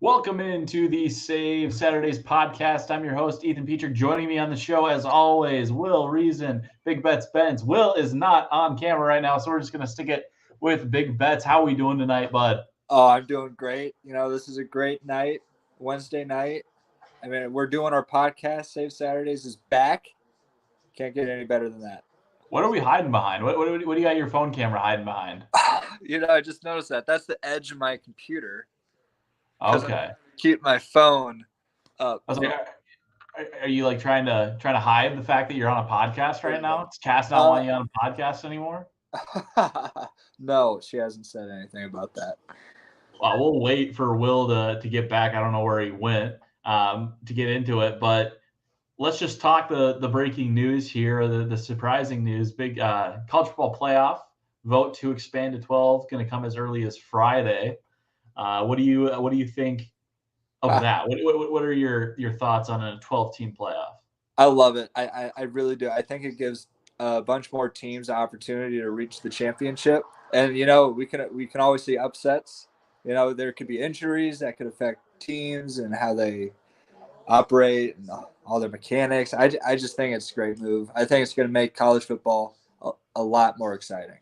Welcome into the Save Saturdays podcast. I'm your host, Ethan Petrick. Joining me on the show, as always, Will Reason, Big Bets Benz. Will is not on camera right now, so we're just going to stick it with Big Bets. How are we doing tonight, bud? Oh, I'm doing great. This is a great night, Wednesday night. I mean, we're doing our podcast. Save Saturdays is back. Can't get any better than that. What are we hiding behind? What do you got your phone camera hiding behind? I just noticed that. That's the edge of my computer. Okay. Keep my phone up. Are you like trying to hide the fact that you're on a podcast right now? It's Cass not wanting you on a podcast anymore? No, she hasn't said anything about that. Well, we'll wait for Will to get back. I don't know where he went to get into it, but let's just talk the breaking news here, the surprising news. Big college football playoff vote to expand to 12 going to come as early as Friday. What do you think of that? What are your thoughts on a 12-team playoff? I love it. I really do. I think it gives a bunch more teams the opportunity to reach the championship, and we can always see upsets. There could be injuries that could affect teams and how they operate and all their mechanics. I just think it's a great move. I think it's going to make college football a lot more exciting.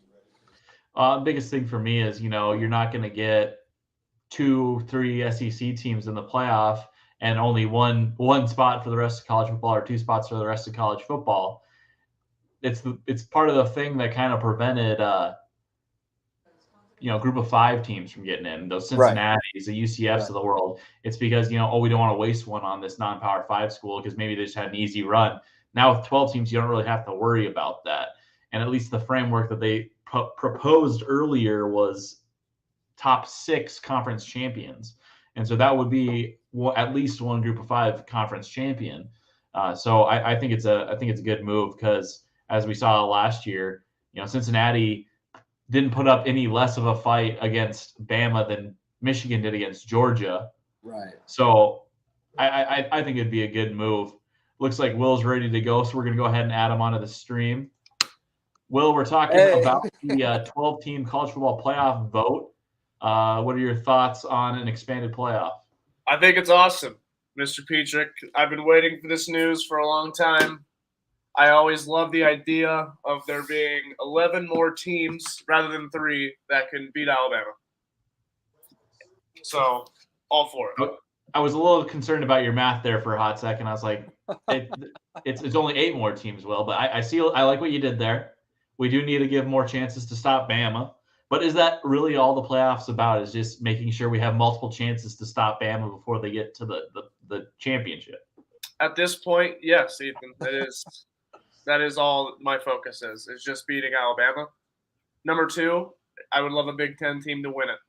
Biggest thing for me is, you're not going to get 2-3 SEC teams in the playoff and only one spot for the rest of college football or two spots for the rest of college football. It's part of the thing that kind of prevented group of five teams from getting in, those Cincinnati's, the UCFs of the world. It's because, we don't want to waste one on this non-power 5 school because maybe they just had an easy run. Now with 12 teams, you don't really have to worry about that. And at least the framework that they proposed earlier was top 6 conference champions. And so that would be at least one group of 5 conference champion. So I think it's a good move because as we saw last year, Cincinnati didn't put up any less of a fight against Bama than Michigan did against Georgia. Right. So I think it'd be a good move. Looks like Will's ready to go, so we're going to go ahead and add him onto the stream. Will, we're talking about the 12-team college football playoff vote. What are your thoughts on an expanded playoff? I think it's awesome, Mr. Petrick. I've been waiting for this news for a long time. I always love the idea of there being 11 more teams rather than 3 that can beat Alabama. So, all for it. I was a little concerned about your math there for a hot second. I was like, it's only 8 more teams, Will, but I like what you did there. We do need to give more chances to stop Bama. But is that really all the playoffs about, is just making sure we have multiple chances to stop Bama before they get to the championship? At this point, yes, Ethan. That is all my focus is just beating Alabama. Number 2, I would love a Big Ten team to win it.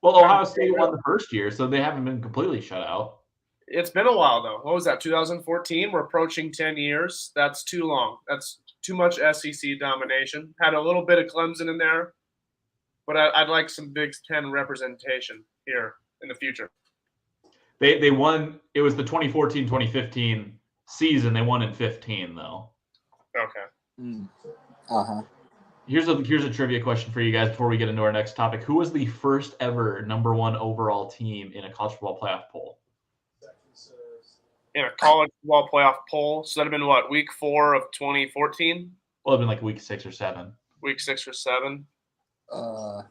Well, Ohio State won the first year, so they haven't been completely shut out. It's been a while, though. What was that, 2014? We're approaching 10 years. That's too long. That's too much SEC domination. Had a little bit of Clemson in there, but I'd like some Big Ten representation here in the future. They won. It was the 2014-2015 season. They won in 15, though. Okay. Here's a trivia question for you guys before we get into our next topic. Who was the first ever number 1 overall team in a college football playoff poll? In a college football playoff poll. So that would have been what, week 4 of 2014? Well, it'd been like week 6 or 7. Week 6 or 7. It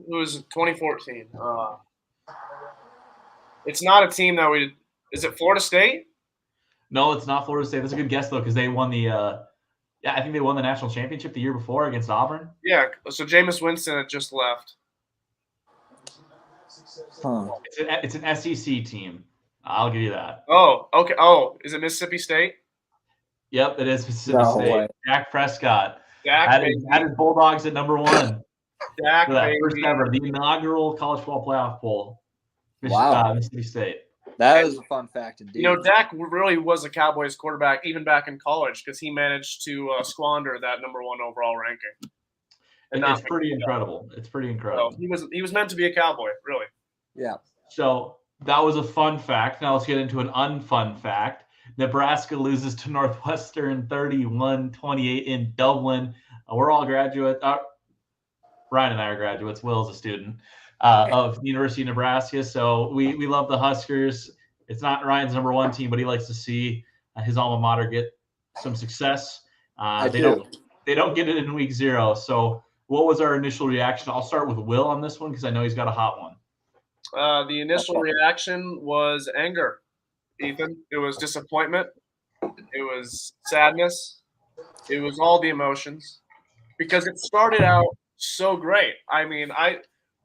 was 2014. It's not a team that we. Is it Florida State? No, it's not Florida State. That's a good guess though, because they won the. I think they won the national championship the year before against Auburn. Yeah. So Jameis Winston had just left. It's an SEC team. I'll give you that. Oh, okay. Oh, is it Mississippi State? Yep, it is Mississippi State. Way. Dak Prescott. Had his Bulldogs at number 1. Dak, for that first ever, the inaugural college football playoff poll. Wow. Mississippi State. That is a fun fact indeed. Dak really was a Cowboys quarterback even back in college because he managed to squander that number 1 overall ranking. And it's pretty incredible. It's pretty incredible. So he was meant to be a Cowboy, really. Yeah. So that was a fun fact. Now let's get into an unfun fact. Nebraska loses to Northwestern 31-28 in Dublin. We're all graduates. Ryan and I are graduates. Will's a student. of the University of Nebraska. So we love the Huskers. It's not Ryan's number one team, but he likes to see his alma mater get some success. They don't get it in week 0. So what was our initial reaction? I'll start with Will on this one because I know he's got a hot one. The initial reaction was anger, Ethan. It was disappointment. It was sadness. It was all the emotions because it started out so great. I mean,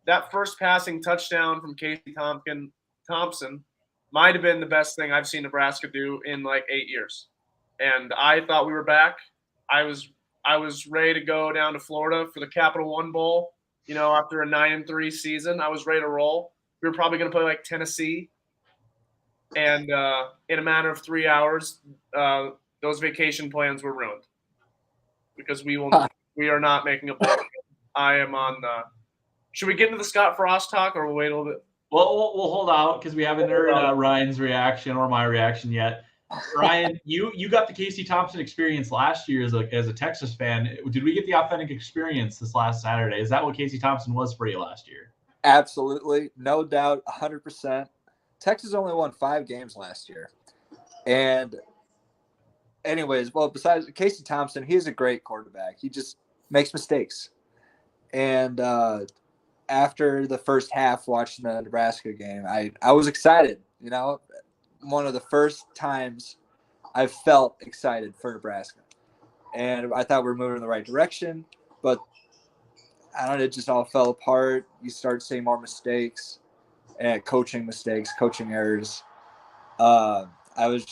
that first passing touchdown from Casey Thompson might have been the best thing I've seen Nebraska do in like 8 years. And I thought we were back. I was ready to go down to Florida for the Capital One Bowl. You know, after a 9-3 season, I was ready to roll. We were probably going to play like Tennessee. And in a matter of 3 hours, those vacation plans were ruined because we are not making a bowl. I am on the. Should we get into the Scott Frost talk, or we'll wait a little bit? Well, we'll hold out because we haven't heard Ryan's reaction or my reaction yet. Ryan, you got the Casey Thompson experience last year as a Texas fan. Did we get the authentic experience this last Saturday? Is that what Casey Thompson was for you last year? Absolutely, no doubt, 100%. Texas only won 5 games last year, and anyways, well, besides Casey Thompson, he's a great quarterback. He just makes mistakes, and after the first half watching the Nebraska game, I was excited. You know, one of the first times I felt excited for Nebraska, and I thought we were moving in the right direction, but I don't know, it just all fell apart. You start seeing more mistakes and coaching errors. I was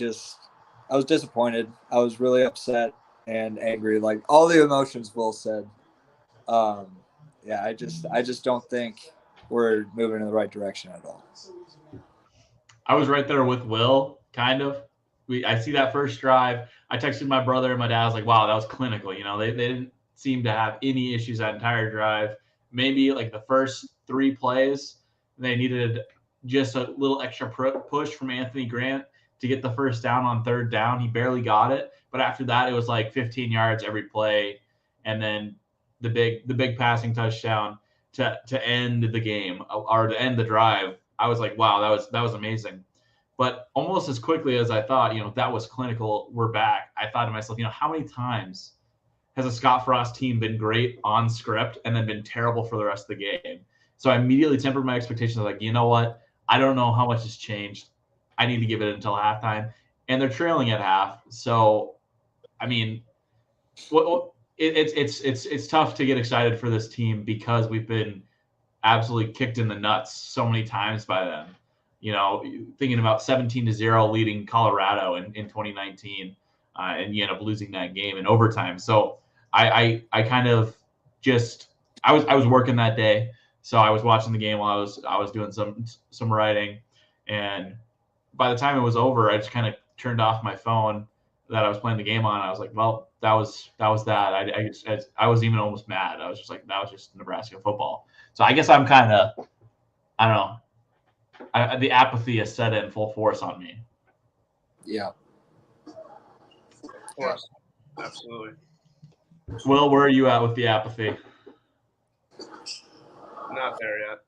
disappointed. I was really upset and angry, like all the emotions Will said. Yeah, I just don't think we're moving in the right direction at all. I was right there with Will, kind of. I see that first drive. I texted my brother and my dad. I was like, wow, that was clinical. You know, they didn't seem to have any issues that entire drive. Maybe like the first 3 plays, they needed just a little extra push from Anthony Grant to get the first down on 3rd down. He barely got it. But after that, it was like 15 yards every play. And then the big passing touchdown to end the game or to end the drive. I was like, wow, that was amazing. But almost as quickly as I thought, you know, that was clinical, we're back. I thought to myself, you know, how many times has a Scott Frost team been great on script and then been terrible for the rest of the game? So I immediately tempered my expectations. Like, you know what? I don't know how much has changed. I need to give it until halftime. And they're trailing at half. So, I mean, it's tough to get excited for this team because we've been absolutely kicked in the nuts so many times by them. You know, thinking about 17-0 leading Colorado in 2019, and you end up losing that game in overtime. So I kind of just I was working that day, so I was watching the game while I was doing some writing, and by the time it was over, I just kind of turned off my phone that I was playing the game on. I was like, well, that was that. I was even almost mad. I was just like, that was just Nebraska football. So I guess I'm kind of, I don't know, the apathy has set in full force on me. Yeah. Of course. Absolutely. Will, where are you at with the apathy? Not there yet.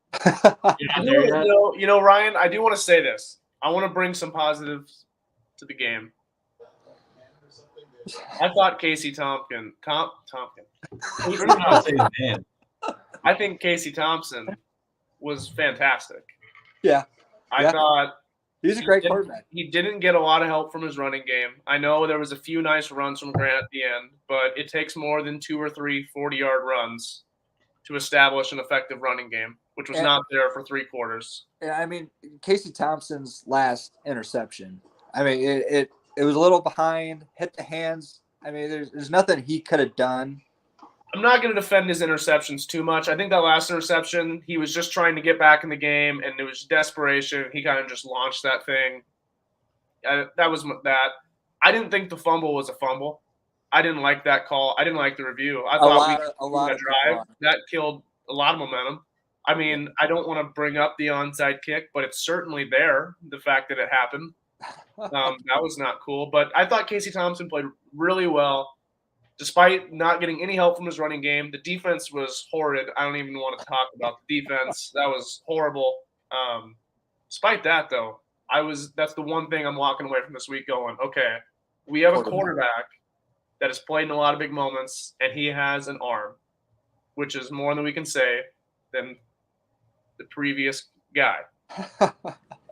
You're not there yet? You know, Ryan, I do want to say this. I want to bring some positives to the game. I thought Casey Tompkins. I think Casey Thompson was fantastic. Yeah. I thought he's a great quarterback. He didn't get a lot of help from his running game. I know there was a few nice runs from Grant at the end, but it takes more than 2 or 3 40-yard runs to establish an effective running game, which was not there for 3 quarters. Yeah, I mean, Casey Thompson's last interception, I mean, it was a little behind, hit the hands. I mean, there's nothing he could have done. I'm not going to defend his interceptions too much. I think that last interception, he was just trying to get back in the game, and it was desperation. He kind of just launched that thing. That was that. I didn't think the fumble was a fumble. I didn't like that call. I didn't like the review. I thought a lot of drive that killed a lot of momentum. I mean, I don't want to bring up the onside kick, but it's certainly there. The fact that it happened, that was not cool. But I thought Casey Thompson played really well. despite not getting any help from his running game, the defense was horrid. I don't even want to talk about the defense. That was horrible. Despite that, though, that's the one thing I'm walking away from this week going, okay, we have a quarterback that has played in a lot of big moments, and he has an arm, which is more than we can say than the previous guy.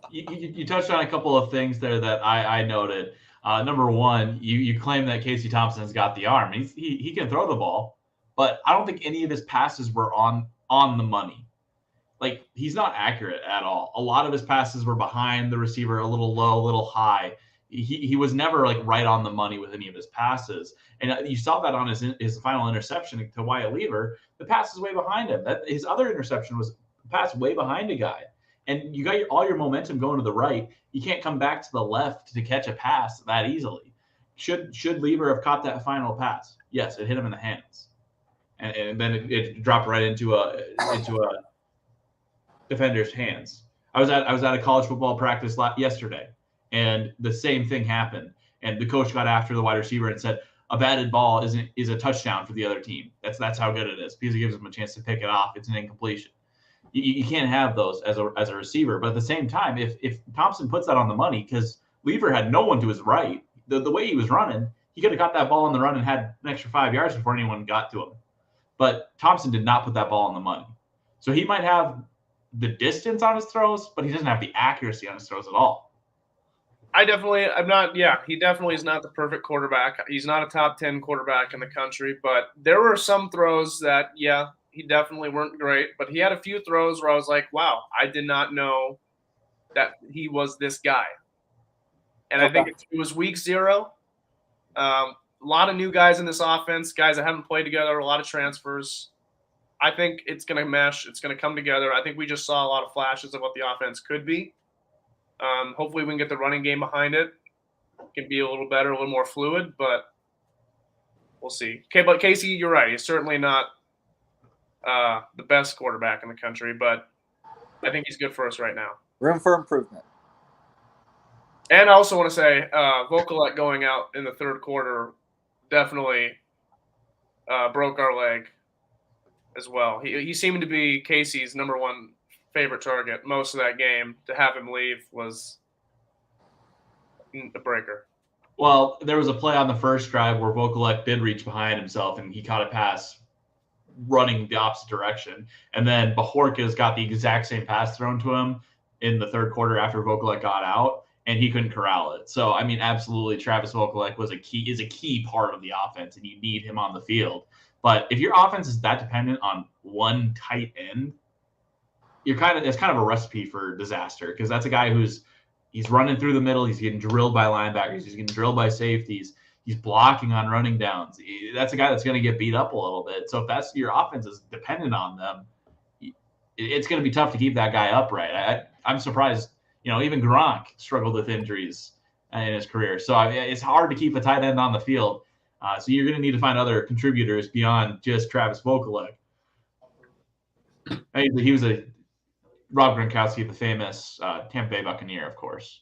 You touched on a couple of things there that I noted. Number one, you claim that Casey Thompson's got the arm. He can throw the ball, but I don't think any of his passes were on the money. Like, he's not accurate at all. A lot of his passes were behind the receiver, a little low, a little high. He was never like right on the money with any of his passes. And you saw that on his final interception to Wyatt Lever. The pass is way behind him. His other interception was a pass way behind a guy. And you got all your momentum going to the right. You can't come back to the left to catch a pass that easily. Should Lever have caught that final pass? Yes, it hit him in the hands, and then it dropped right into a defender's hands. I was at a college football practice yesterday, and the same thing happened. And the coach got after the wide receiver and said, "A batted ball is a touchdown for the other team. That's how good it is because it gives them a chance to pick it off. It's an incompletion." You can't have those as a receiver. But at the same time, if Thompson puts that on the money, because Lever had no one to his right, the way he was running, he could have got that ball on the run and had an extra 5 yards before anyone got to him. But Thompson did not put that ball on the money. So he might have the distance on his throws, but he doesn't have the accuracy on his throws at all. He definitely is not the perfect quarterback. He's not a top 10 quarterback in the country, but there were some throws that, he definitely weren't great, but he had a few throws where I was like, wow, I did not know that he was this guy. And I think it was week 0. A lot of new guys in this offense, guys that haven't played together, a lot of transfers. I think it's going to mesh. It's going to come together. I think we just saw a lot of flashes of what the offense could be. Hopefully we can get the running game behind it. It can be a little better, a little more fluid, but we'll see. Okay, but Casey, you're right. He's certainly not the best quarterback in the country, but I think he's good for us right now. Room for improvement. And I also want to say Vokalek going out in the third quarter definitely broke our leg as well. He seemed to be Casey's number one favorite target most of that game. To have him leave was a breaker. Well, there was a play on the first drive where Vokalek did reach behind himself, and he caught a pass running the opposite direction. And then Bajorquez got the exact same pass thrown to him in the third quarter after Vokalek got out, and he couldn't corral it. So, I mean, absolutely, Travis Vokalek is a key part of the offense, and you need him on the field. But if your offense is that dependent on one tight end, it's kind of a recipe for disaster, because that's a guy he's running through the middle, he's getting drilled by linebackers, he's getting drilled by safeties, he's blocking on running downs. That's a guy that's going to get beat up a little bit. So if that's your offense is dependent on them, it's going to be tough to keep that guy upright. I'm surprised, even Gronk struggled with injuries in his career. So it's hard to keep a tight end on the field. So you're going to need to find other contributors beyond just Travis Vokalek. He was Rob Gronkowski, the famous Tampa Bay Buccaneer, of course.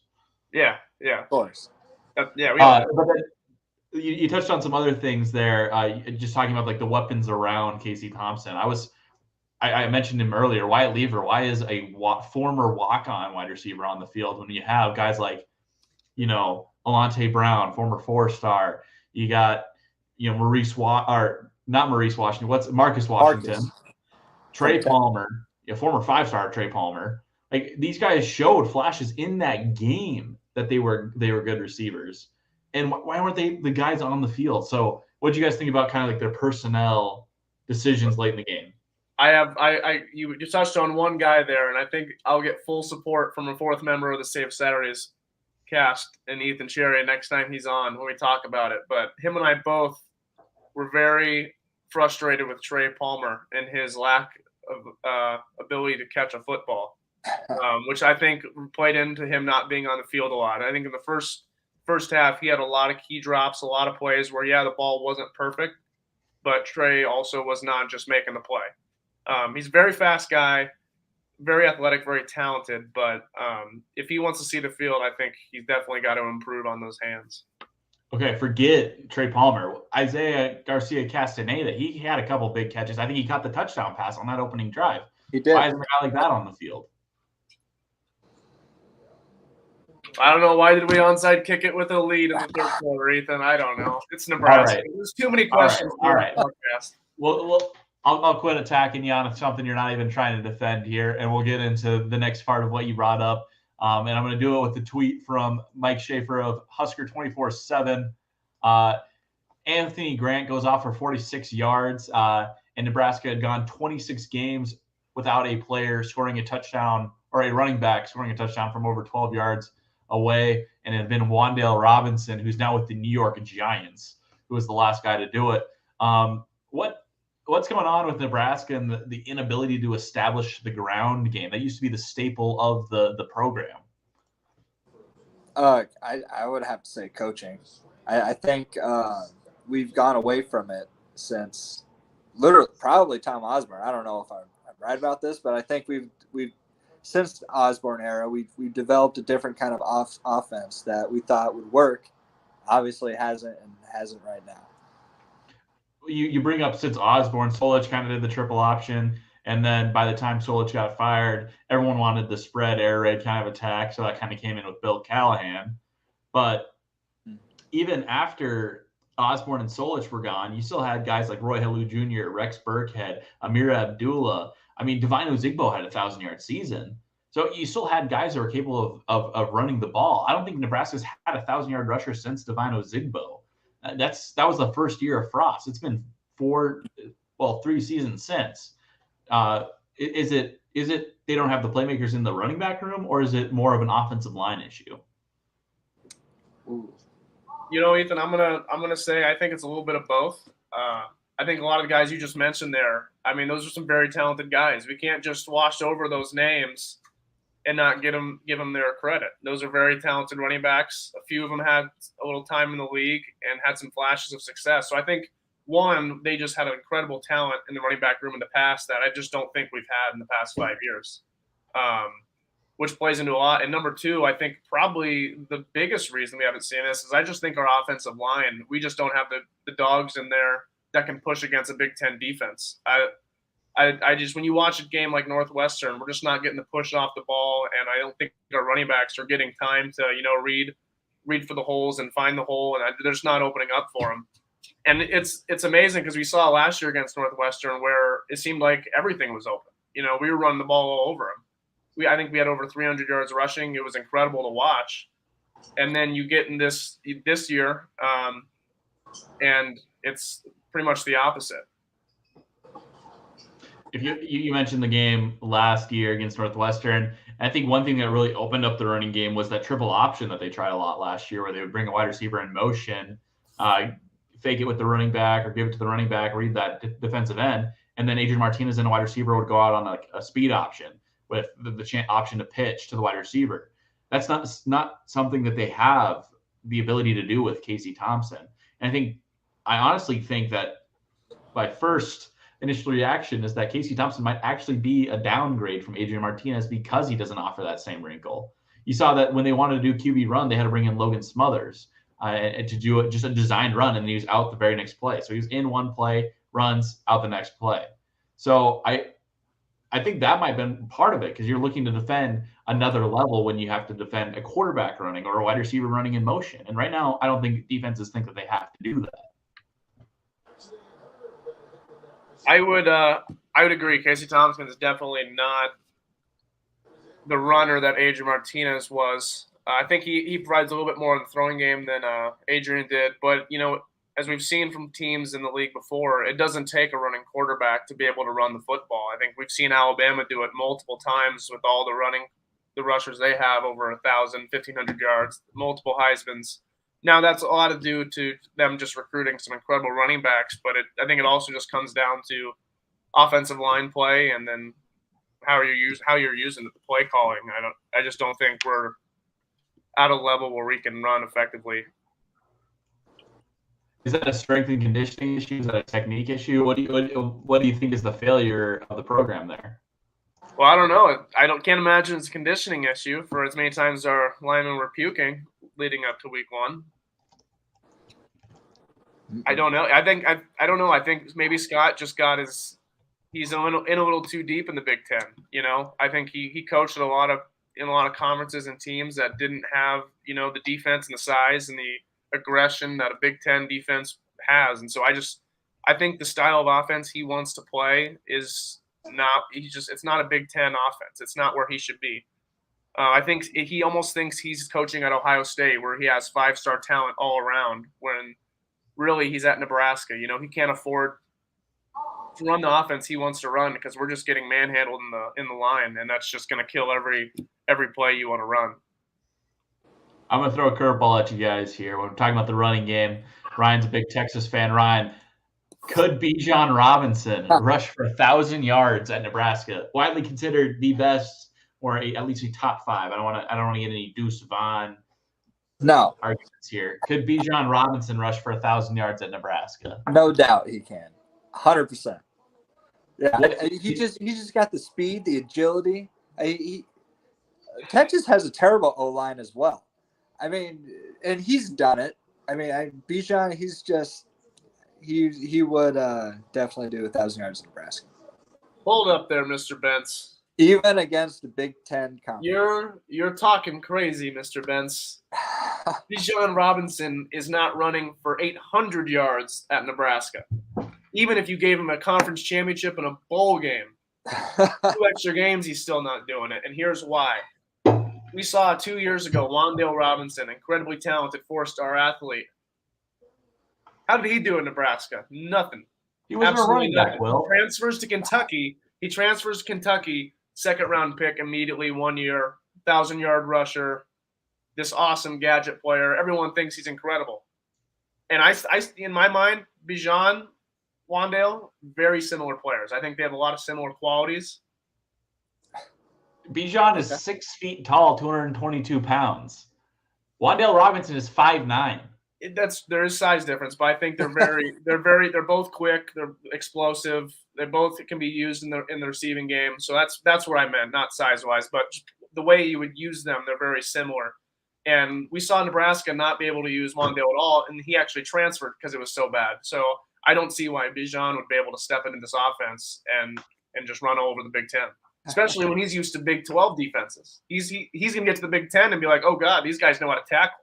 Yeah. Of course. But you touched on some other things there, just talking about like the weapons around Casey Thompson. I mentioned him earlier, Wyatt Lever. Why is a former walk-on wide receiver on the field when you have guys like, Alante Brown, former 4-star? You got, Marcus Washington, Trey Palmer, former 5-star Trey Palmer. Like, these guys showed flashes in that game that they were good receivers. And why weren't they the guys on the field? So what do you guys think about kind of like their personnel decisions late in the game? You just touched on one guy there, and I think I'll get full support from a fourth member of the Save Saturdays cast and Ethan Cherry next time he's on when we talk about it. But him and I both were very frustrated with Trey Palmer and his lack of ability to catch a football, which I think played into him not being on the field a lot. I think in the first half, he had a lot of key drops, a lot of plays where, the ball wasn't perfect, but Trey also was not just making the play. He's a very fast guy, very athletic, very talented, but if he wants to see the field, I think he's definitely got to improve on those hands. Okay, forget Trey Palmer. Isaiah Garcia Castaneda, he had a couple big catches. I think he caught the touchdown pass on that opening drive. He did. Why isn't a guy like that on the field? I don't know. Why did we onside kick it with a lead in the third quarter, Ethan? I don't know. It's Nebraska. Right. There's too many questions. All right. Well, I'll quit attacking you on something you're not even trying to defend here, and we'll get into the next part of what you brought up. And I'm going to do it with the tweet from Mike Schaefer of Husker 24/7. Anthony Grant goes off for 46 yards, and Nebraska had gone 26 games without a player scoring a touchdown or a running back scoring a touchdown from over 12 yards away, and it had been Wan'Dale Robinson, who's now with the New York Giants, who was the last guy to do it. What's going on with Nebraska and the inability to establish the ground game? That used to be the staple of the program. I would have to say coaching. I think we've gone away from it since literally probably Tom Osborne. I don't know if I'm right about this, but I think we've since the Osborne era, we've developed a different kind of offense that we thought would work. Obviously hasn't right now. You bring up since Osborne, Solich kind of did the triple option, and then by the time Solich got fired, everyone wanted the spread air raid kind of attack, so that kind of came in with Bill Callahan. But even after Osborne and Solich were gone, you still had guys like Roy Halou Jr., Rex Burkhead, Amir Abdullah. I mean, Divine Ozigbo had a 1,000-yard season. So you still had guys that were capable of running the ball. I don't think Nebraska's had a 1,000-yard rusher since Divine Ozigbo. That was the first year of Frost. It's been 3 seasons since. Is it they don't have the playmakers in the running back room, or is it more of an offensive line issue? You know, Ethan, I'm gonna say I think it's a little bit of both. I think a lot of the guys you just mentioned there, I mean, those are some very talented guys. We can't just wash over those names and not give them their credit. Those are very talented running backs. A few of them had a little time in the league and had some flashes of success. So I think, one, they just had an incredible talent in the running back room in the past that I just don't think we've had in the past 5 years, which plays into a lot. And number two, I think probably the biggest reason we haven't seen this is I just think our offensive line, we just don't have the dogs in there that can push against a Big Ten defense. I just, when you watch a game like Northwestern, we're just not getting the push off the ball, and I don't think our running backs are getting time to, read for the holes and find the hole, and they're just not opening up for them. And it's amazing because we saw last year against Northwestern where it seemed like everything was open. We were running the ball all over them. I think we had over 300 yards rushing. It was incredible to watch. And then you get in this year, and it's pretty much the opposite. If you mentioned the game last year against Northwestern, I think one thing that really opened up the running game was that triple option that they tried a lot last year, where they would bring a wide receiver in motion, fake it with the running back or give it to the running back, read that defensive end, and then Adrian Martinez and a wide receiver would go out on a speed option with the option to pitch to the wide receiver. That's not something that they have the ability to do with Casey Thompson. And I honestly think that my first initial reaction is that Casey Thompson might actually be a downgrade from Adrian Martinez because he doesn't offer that same wrinkle. You saw that when they wanted to do QB run, they had to bring in Logan Smothers and to do just a designed run, and he was out the very next play. So he was in one play, runs out the next play. So I think that might have been part of it, because you're looking to defend another level when you have to defend a quarterback running or a wide receiver running in motion. And right now, I don't think defenses think that they have to do that. I would agree. Casey Thompson is definitely not the runner that Adrian Martinez was. I think he provides a little bit more in the throwing game than Adrian did. But, as we've seen from teams in the league before, it doesn't take a running quarterback to be able to run the football. I think we've seen Alabama do it multiple times with all the rushers they have over 1,000, 1,500 yards, multiple Heismans. Now, that's a lot to do to them just recruiting some incredible running backs, but I think it also just comes down to offensive line play and then how you're using the play calling. I just don't think we're at a level where we can run effectively. Is that a strength and conditioning issue? Is that a technique issue? What do you think is the failure of the program there? Well, I don't know. Can't imagine it's a conditioning issue for as many times our linemen were puking leading up to week 1. I don't know. I don't know. I think maybe Scott just got he's in a little too deep in the Big Ten. I think he coached in a lot of conferences and teams that didn't have the defense and the size and the aggression that a Big Ten defense has. And so I think the style of offense he wants to play is not. It's not a Big Ten offense. It's not where he should be. I think he almost thinks he's coaching at Ohio State, where he has 5-star talent all around, when really he's at Nebraska. He can't afford to run the offense he wants to run, because we're just getting manhandled in the line, and that's just going to kill every play you want to run. I'm going to throw a curveball at you guys here. When we're talking about the running game, Ryan's a big Texas fan. Ryan, could Bijan Robinson rush for 1,000 yards at Nebraska? Widely considered the best, or at least a top 5. I don't want to get any Deuce Vaughn arguments here. Could Bijan Robinson rush for 1,000 yards at Nebraska? No doubt he can. 100%. Yeah, he just got the speed, the agility. Texas has a terrible O-line as well. I mean, and he's done it. I mean, Bijan, he would definitely do 1,000 yards in Nebraska. Hold up there, Mr. Bentz. Even against the Big Ten conference. You're talking crazy, Mr. Bentz. Bijan Robinson is not running for 800 yards at Nebraska. Even if you gave him a conference championship and a bowl game, 2 extra games, he's still not doing it. And here's why. We saw 2 years ago, Wan'Dale Robinson, incredibly talented 4-star athlete. How did he do in Nebraska? Nothing. He wasn't a running back, Will. He transfers to Kentucky. 2nd-round pick immediately, 1 year, 1,000-yard rusher, this awesome gadget player. Everyone thinks he's incredible. And I in my mind, Bijan, Wan'Dale, very similar players. I think they have a lot of similar qualities. Bijan is 6 feet tall, 222 pounds. Wan'Dale Robinson is 5'9". There is size difference, but I think they're both quick, they're explosive, they both can be used in the receiving game. So that's what I meant, not size wise, but the way you would use them, they're very similar. And we saw Nebraska not be able to use Wan'Dale at all, and he actually transferred because it was so bad. So I don't see why Bijan would be able to step into this offense and just run all over the Big Ten, especially when he's used to Big 12 defenses. He's gonna get to the Big Ten and be like, oh God, these guys know how to tackle.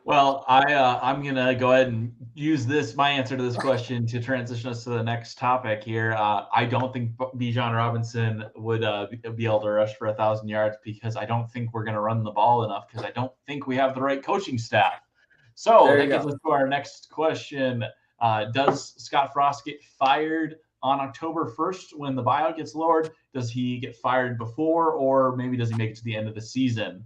Well, I'm gonna go ahead and use my answer to this question to transition us to the next topic here. I don't think Bijan Robinson would be able to rush for 1,000 yards, because I don't think we're gonna run the ball enough, because I don't think we have the right coaching staff. So that gets us to our next question. Does Scott Frost get fired on October 1st when the buyout gets lowered? Does he get fired before, or maybe does he make it to the end of the season?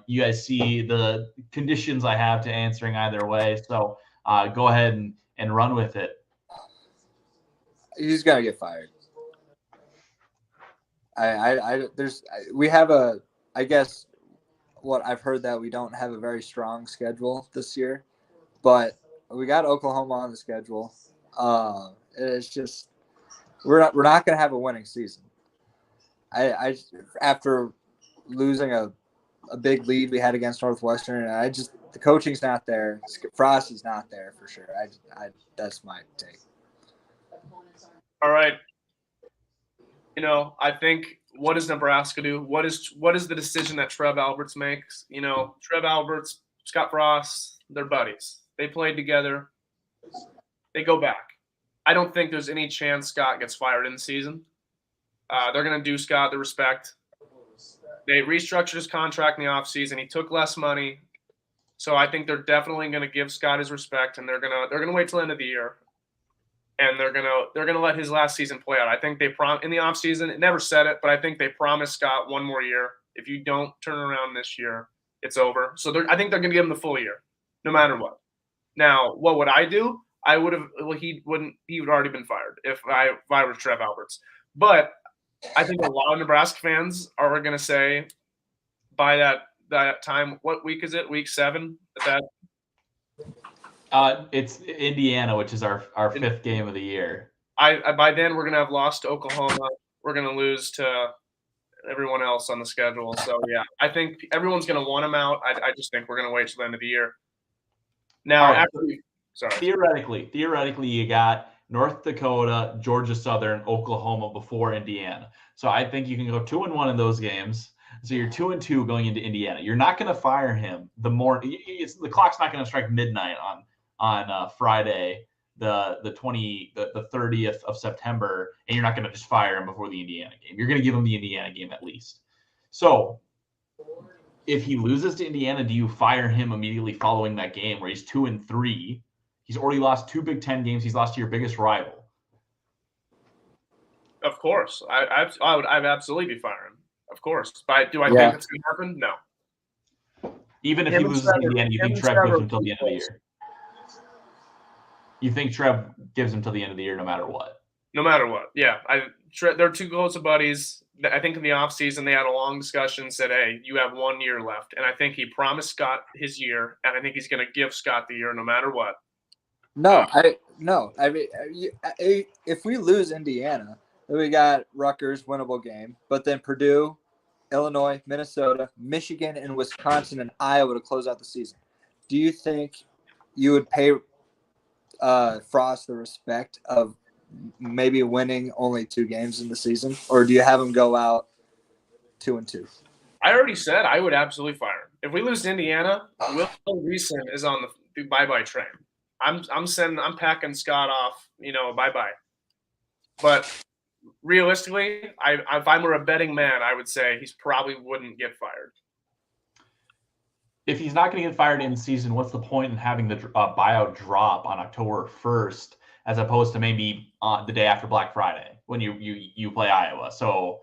You guys see the conditions I have to answering either way. So go ahead and run with it. He's gonna get fired. I guess what I've heard that we don't have a very strong schedule this year, but we got Oklahoma on the schedule. It's just we're not gonna have a winning season. I after losing a big lead we had against Northwestern, and the coaching's not there. Frost is not there for sure. That's my take. All right. I think, what does Nebraska do? What is the decision that Trev Alberts makes? Trev Alberts, Scott Frost, they're buddies. They played together. They go back. I don't think there's any chance Scott gets fired in the season. They're going to do Scott the respect. They restructured his contract in the offseason. He took less money. So I think they're definitely going to give Scott his respect, and they're going to wait till the end of the year. And they're going to let his last season play out. I think they in the offseason, it never said it, but I think they promised Scott 1 more year. If you don't turn around this year, it's over. So I think they're going to give him the full year, no matter what. Now, what would I do? I would have. Well, he would already been fired if I was Trev Alberts. But I think a lot of Nebraska fans are going to say, by that time, what week is it? Week 7? It's Indiana, which is our 5th game of the year. By then, we're going to have lost to Oklahoma. We're going to lose to everyone else on the schedule. So, yeah, I think everyone's going to want him out. I just think we're going to wait till the end of the year. Now, right, theoretically, you got North Dakota, Georgia Southern, Oklahoma before Indiana. So I think you can go 2-1 in those games. So you're 2-2 going into Indiana. You're not going to fire him the clock's not going to strike midnight on Friday, the 30th of September, and you're not going to just fire him before the Indiana game. You're going to give him the Indiana game at least. So if he loses to Indiana, do you fire him immediately following that game where he's 2-3? He's already lost 2 Big Ten games. He's lost to your biggest rival. Of course, I'd absolutely be firing. Of course, but do I think it's going to happen? No. Even if he loses to Indiana, you think Trev gives him until the end of the year? You think Trev gives him till the end of the year, no matter what? No matter what, yeah. They're two close buddies. I think in the offseason they had a long discussion, said, hey, you have 1 year left. And I think he promised Scott his year, and I think he's going to give Scott the year no matter what. No. I mean, if we lose Indiana, we got Rutgers, winnable game, but then Purdue, Illinois, Minnesota, Michigan, and Wisconsin and Iowa to close out the season. Do you think you would pay Frost the respect of maybe winning only 2 games in the season, or do you have him go out 2-2? I already said I would absolutely fire him. If we lose to Indiana, Will Reason is on the bye-bye train. I'm packing Scott off, bye-bye. But realistically, if I were a betting man, I would say he probably wouldn't get fired. If he's not going to get fired in season, what's the point in having the buyout drop on October 1st as opposed to maybe on the day after Black Friday when you play Iowa? So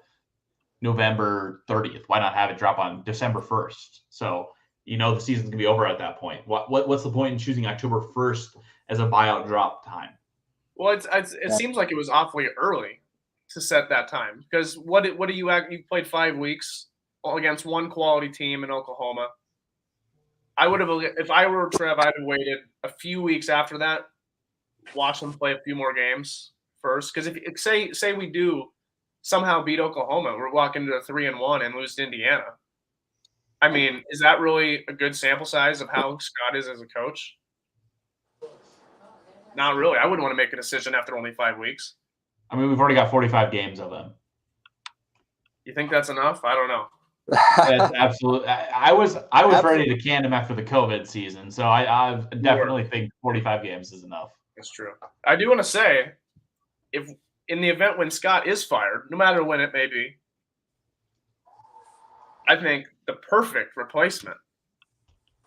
November 30th. Why not have it drop on December 1st? So the season's going to be over at that point. What's the point in choosing October 1st as a buyout drop time? Well, it seems like it was awfully early to set that time because you played 5 weeks against one quality team in Oklahoma. If I were Trev, I'd have waited a few weeks after that, watch them play a few more games first. Because if say we do somehow beat Oklahoma, we're walking into a 3-1 and lose to Indiana. I mean, is that really a good sample size of how Scott is as a coach? Not really. I wouldn't want to make a decision after only 5 weeks. I mean, we've already got 45 games of him. You think that's enough? I don't know. That's absolutely. I was ready to can him after the COVID season, so I definitely think 45 games is enough. That's true. I do want to say, if in the event when Scott is fired, no matter when it may be, I think the perfect replacement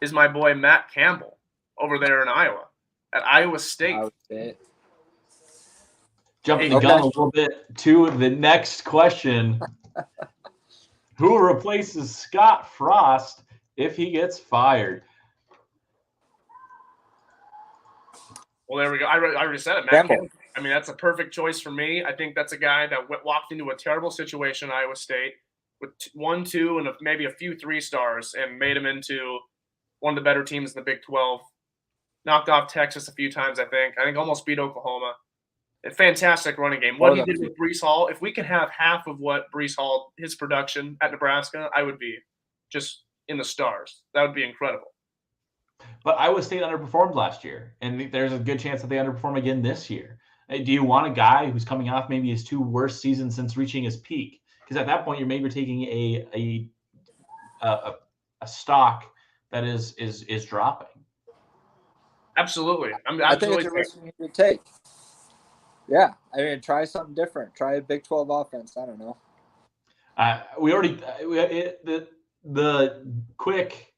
is my boy Matt Campbell over there in Iowa at Iowa State. Jumping the gun a little bit to the next question. Who replaces Scott Frost if he gets fired? Well, there we go. I already said it, Matt Campbell. I mean, that's a perfect choice for me. I think that's a guy that walked into a terrible situation at Iowa State with 1, 2, and maybe a few 3-stars and made him into one of the better teams in the Big 12. Knocked off Texas a few times, I think. Almost beat Oklahoma. A fantastic running game. What he did with Breece Hall, if we can have half of what Breece Hall, his production at Nebraska, I would be just in the stars. That would be incredible. But Iowa State underperformed last year, and there's a good chance that they underperform again this year. Do you want a guy who's coming off maybe his 2 worst seasons since reaching his peak? Because at that point, you're maybe taking a stock that is dropping. Absolutely. I think it's a risk you need to take. Yeah, I mean, try something different. Try a Big 12 offense. I don't know. The quick,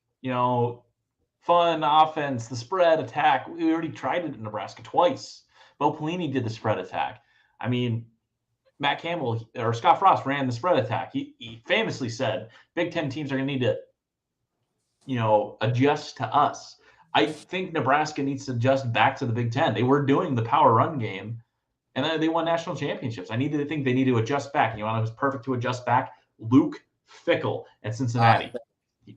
fun offense, the spread attack. We already tried it in Nebraska twice. Bo Pelini did the spread attack. I mean, Matt Campbell or Scott Frost ran the spread attack. He famously said Big Ten teams are going to need to, adjust to us. I think Nebraska needs to adjust back to the Big Ten. They were doing the power run game, and then they won national championships. I think they need to adjust back. You know who's perfect to adjust back? Luke Fickell at Cincinnati.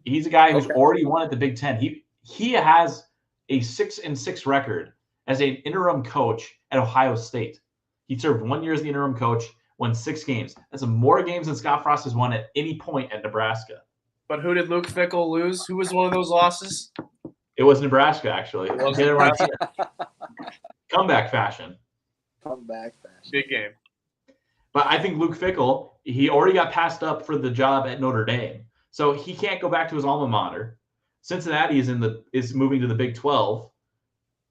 He's a guy who's already won at the Big Ten. He has a 6-6 record as an interim coach at Ohio State. He served 1 year as the interim coach, won 6 games. That's more games than Scott Frost has won at any point at Nebraska. But who did Luke Fickell lose? Who was one of those losses? It was Nebraska, actually. It was Nebraska. Comeback fashion. Big game. But I think Luke Fickell, he already got passed up for the job at Notre Dame. So he can't go back to his alma mater. Cincinnati is moving to the Big 12,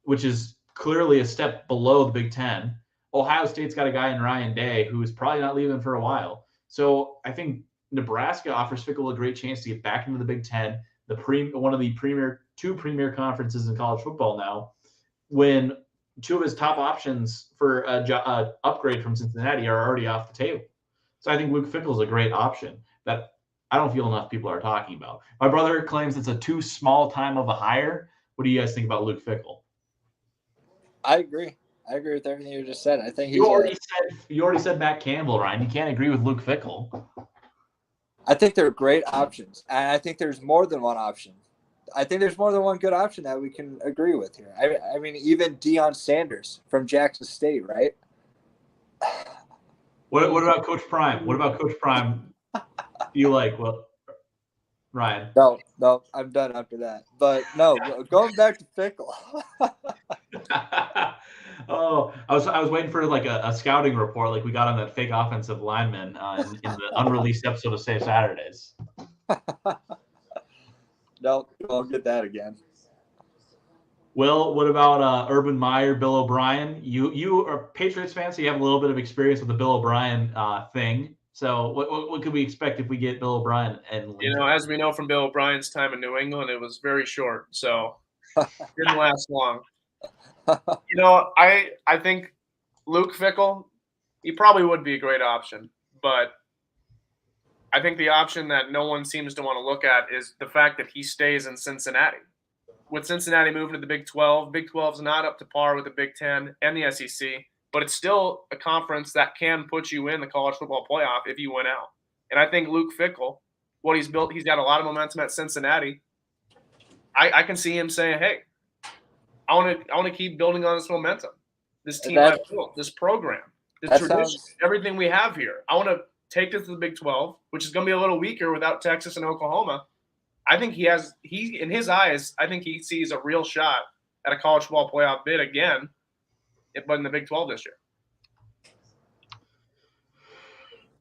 which is clearly a step below the Big 10. Ohio State's got a guy in Ryan Day who is probably not leaving for a while. So I think Nebraska offers Fickell a great chance to get back into the Big 10, one of the two premier conferences in college football now, when two of his top options for upgrade from Cincinnati are already off the table. So I think Luke Fickell is a great option that I don't feel enough people are talking about. My brother claims it's a too small time of a hire. What do you guys think about Luke Fickell? I agree. I agree with everything you just said. I think you already said Matt Campbell, Ryan. You can't agree with Luke Fickell. I think they're great options, and I think there's more than one option. I think there's more than one good option that we can agree with here. I mean, even Deion Sanders from Jackson State, right? What about Coach Prime? What about Coach Prime? You like Ryan? No, I'm done after that. But no, going back to Fickell. Oh, I was waiting for like a scouting report like we got on that fake offensive lineman in the unreleased episode of Save Saturdays. No, I'll get that again. Will, what about Urban Meyer, Bill O'Brien? You are Patriots fans, so you have a little bit of experience with the Bill O'Brien thing. So what could we expect if we get Bill O'Brien and Lincoln? As we know from Bill O'Brien's time in New England, it was very short, so it didn't last long. I think Luke Fickell, he probably would be a great option, but I think the option that no one seems to want to look at is the fact that he stays in Cincinnati. With Cincinnati moving to the Big 12, Big 12 is not up to par with the Big 10 and the SEC, but it's still a conference that can put you in the college football playoff if you win out. And I think Luke Fickell, what he's built, he's got a lot of momentum at Cincinnati. I can see him saying, hey, I want to keep building on this momentum, this team I've built, this program, this tradition, everything we have here. I want to take this to the Big 12, which is going to be a little weaker without Texas and Oklahoma. I think in his eyes, I think he sees a real shot at a college football playoff bid again, but in the Big 12 this year.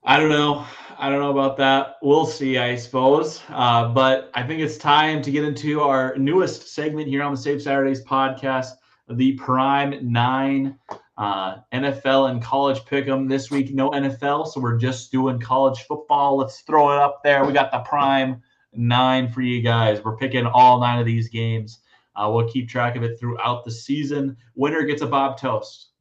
I don't know about that. We'll see, I suppose. But I think it's time to get into our newest segment here on the Save Saturdays podcast, the Prime 9 NFL and college pick'em. This week, no NFL, so we're just doing college football. Let's throw it up there. We got the Prime 9 for you guys. We're picking all 9 of these games. We'll keep track of it throughout the season. Winner gets a Bob Toast.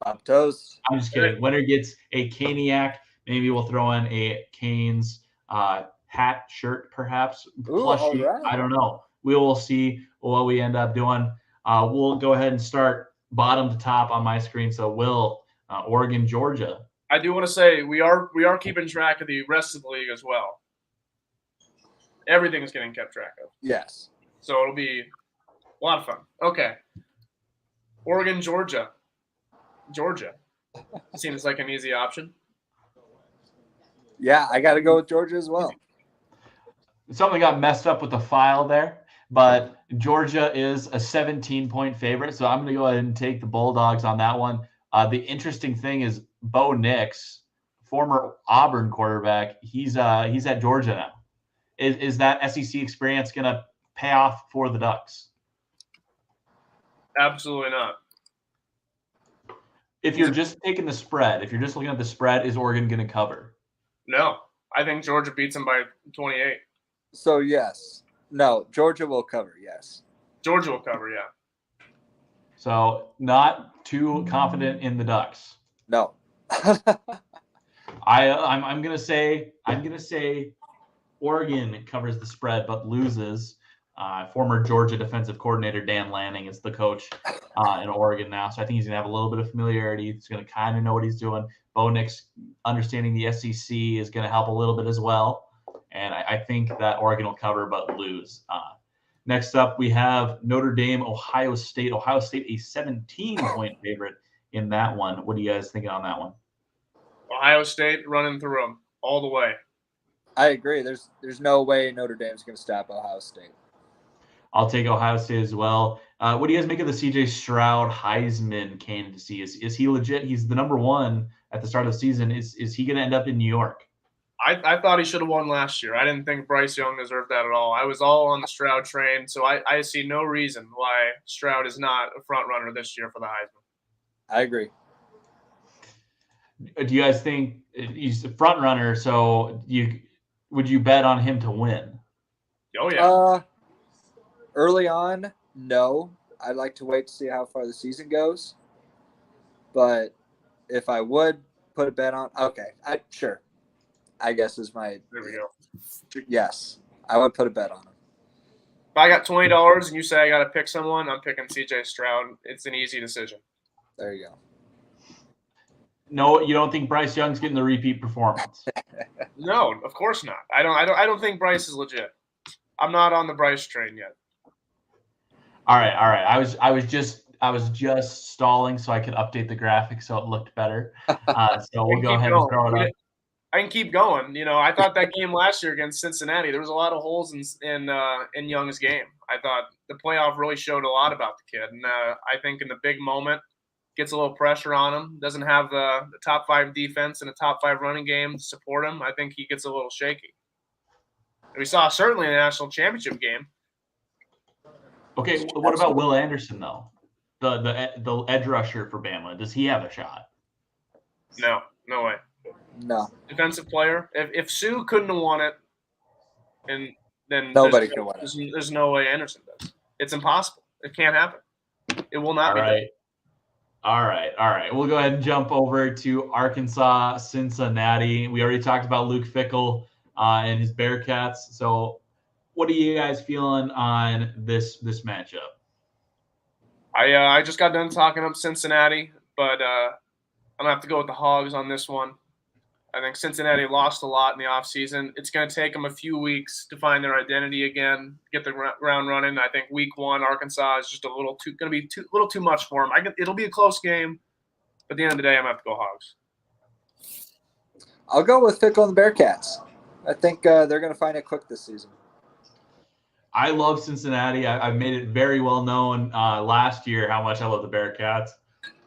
Bob Toast. I'm just kidding. Winner gets a Caniac. Maybe we'll throw in a Canes hat, shirt, perhaps. Plushie. Right. I don't know. We will see what we end up doing. We'll go ahead and start bottom to top on my screen. So, Will, Oregon, Georgia. I do want to say we are keeping track of the rest of the league as well. Everything is getting kept track of. Yes. So it'll be a lot of fun. Okay. Oregon, Georgia. Georgia. Seems like an easy option. Yeah, I got to go with Georgia as well. Something got messed up with the file there, but Georgia is a 17-point favorite, so I'm going to go ahead and take the Bulldogs on that one. The interesting thing is Bo Nix, former Auburn quarterback, he's at Georgia now. Is that SEC experience going to pay off for the Ducks? Absolutely not. If you're just taking the spread, if you're just looking at the spread, is Oregon going to cover? No. I think Georgia beats them by 28. So, yes. No, Georgia will cover, yes. Georgia will cover, yeah. So, not too confident in the Ducks. No. I'm going to say Oregon covers the spread but loses. Former Georgia defensive coordinator Dan Lanning is the coach in Oregon now, so I think he's going to have a little bit of familiarity. He's going to kind of know what he's doing. Bo Nix understanding the SEC is going to help a little bit as well, and I think that Oregon will cover but lose. Next up, we have Notre Dame, Ohio State. Ohio State, a 17-point favorite in that one. What are you guys thinking on that one? Ohio State running through them all the way. I agree. There's no way Notre Dame's going to stop Ohio State. I'll take Ohio State as well. What do you guys make of the C.J. Stroud Heisman candidacy? Is he legit? He's the number one at the start of the season. Is he going to end up in New York? I thought he should have won last year. I didn't think Bryce Young deserved that at all. I was all on the Stroud train, so I see no reason why Stroud is not a front runner this year for the Heisman. I agree. Do you guys think he's a front runner? So would you bet on him to win? Oh yeah. Early on, no. I'd like to wait to see how far the season goes. But if I would put a bet on, okay, sure. I guess is my. There we go. Yes, I would put a bet on him. If I got $20 and you say I got to pick someone, I'm picking C.J. Stroud. It's an easy decision. There you go. No, you don't think Bryce Young's getting the repeat performance? No, of course not. I don't think Bryce is legit. I'm not on the Bryce train yet. All right. I was just stalling so I could update the graphic so it looked better. So we'll go ahead and throw it up. I can keep going. I thought that game last year against Cincinnati, there was a lot of holes in Young's game. I thought the playoff really showed a lot about the kid, and I think in the big moment, gets a little pressure on him. Doesn't have the top 5 defense and a top 5 running game to support him. I think he gets a little shaky. We saw certainly in the national championship game. Okay, what about Will Anderson though? The edge rusher for Bama. Does he have a shot? No way. No. Defensive player. If Sue couldn't have won it, then nobody can win it. There's no way Anderson does. It's impossible. It can't happen. It will not be done. All right. We'll go ahead and jump over to Arkansas, Cincinnati. We already talked about Luke Fickell and his Bearcats. So what are you guys feeling on this matchup? I just got done talking up Cincinnati, but I'm going to have to go with the Hogs on this one. I think Cincinnati lost a lot in the offseason. It's going to take them a few weeks to find their identity again, get the ground running. I think week 1, Arkansas is just a little too much for them. It'll be a close game, but at the end of the day, I'm going to have to go Hogs. I'll go with Fickell and the Bearcats. I think they're going to find it quick this season. I love Cincinnati. I've made it very well known last year how much I love the Bearcats.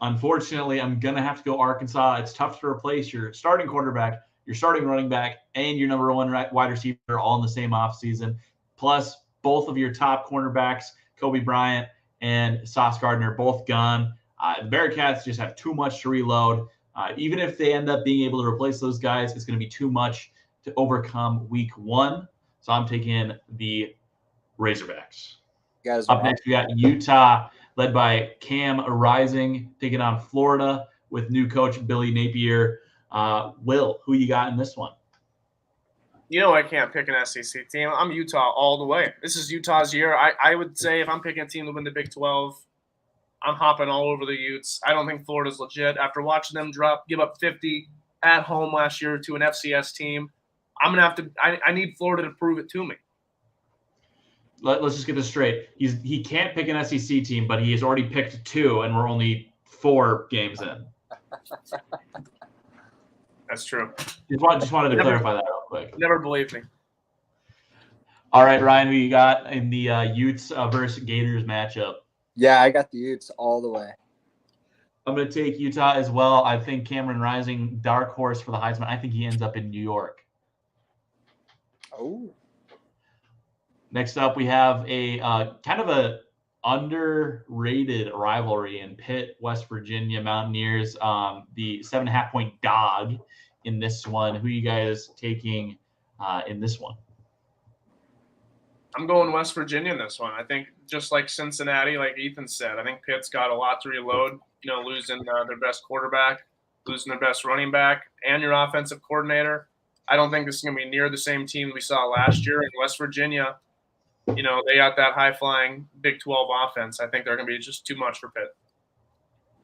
Unfortunately, I'm going to have to go Arkansas. It's tough to replace your starting quarterback, your starting running back, and your number 1 wide receiver all in the same offseason. Plus, both of your top cornerbacks, Kobe Bryant and Sauce Gardner, both gone. The Bearcats just have too much to reload. Even if they end up being able to replace those guys, it's going to be too much to overcome week 1. So I'm taking the Razorbacks. Up next, we got Utah, led by Cam Rising, taking on Florida with new coach Billy Napier. Will, who you got in this one? I can't pick an SEC team. I'm Utah all the way. This is Utah's year. I would say if I'm picking a team to win the Big 12, I'm hopping all over the Utes. I don't think Florida's legit. After watching them give up 50 at home last year to an FCS team, I'm going to have to – I need Florida to prove it to me. Let's just get this straight. He can't pick an SEC team, but he has already picked 2, and we're only 4 games in. That's true. Just wanted to clarify that real quick. Never believed me. All right, Ryan, who you got in the Utes versus Gators matchup? Yeah, I got the Utes all the way. I'm going to take Utah as well. I think Cameron Rising, dark horse for the Heisman. I think he ends up in New York. Oh. Next up, we have a kind of a underrated rivalry in Pitt, West Virginia Mountaineers. The 7.5-point dog in this one. Who are you guys taking in this one? I'm going West Virginia in this one. I think just like Cincinnati, like Ethan said, I think Pitt's got a lot to reload. Losing their best quarterback, losing their best running back, and your offensive coordinator. I don't think this is going to be near the same team we saw last year in West Virginia. They got that high-flying Big 12 offense. I think they're going to be just too much for Pitt.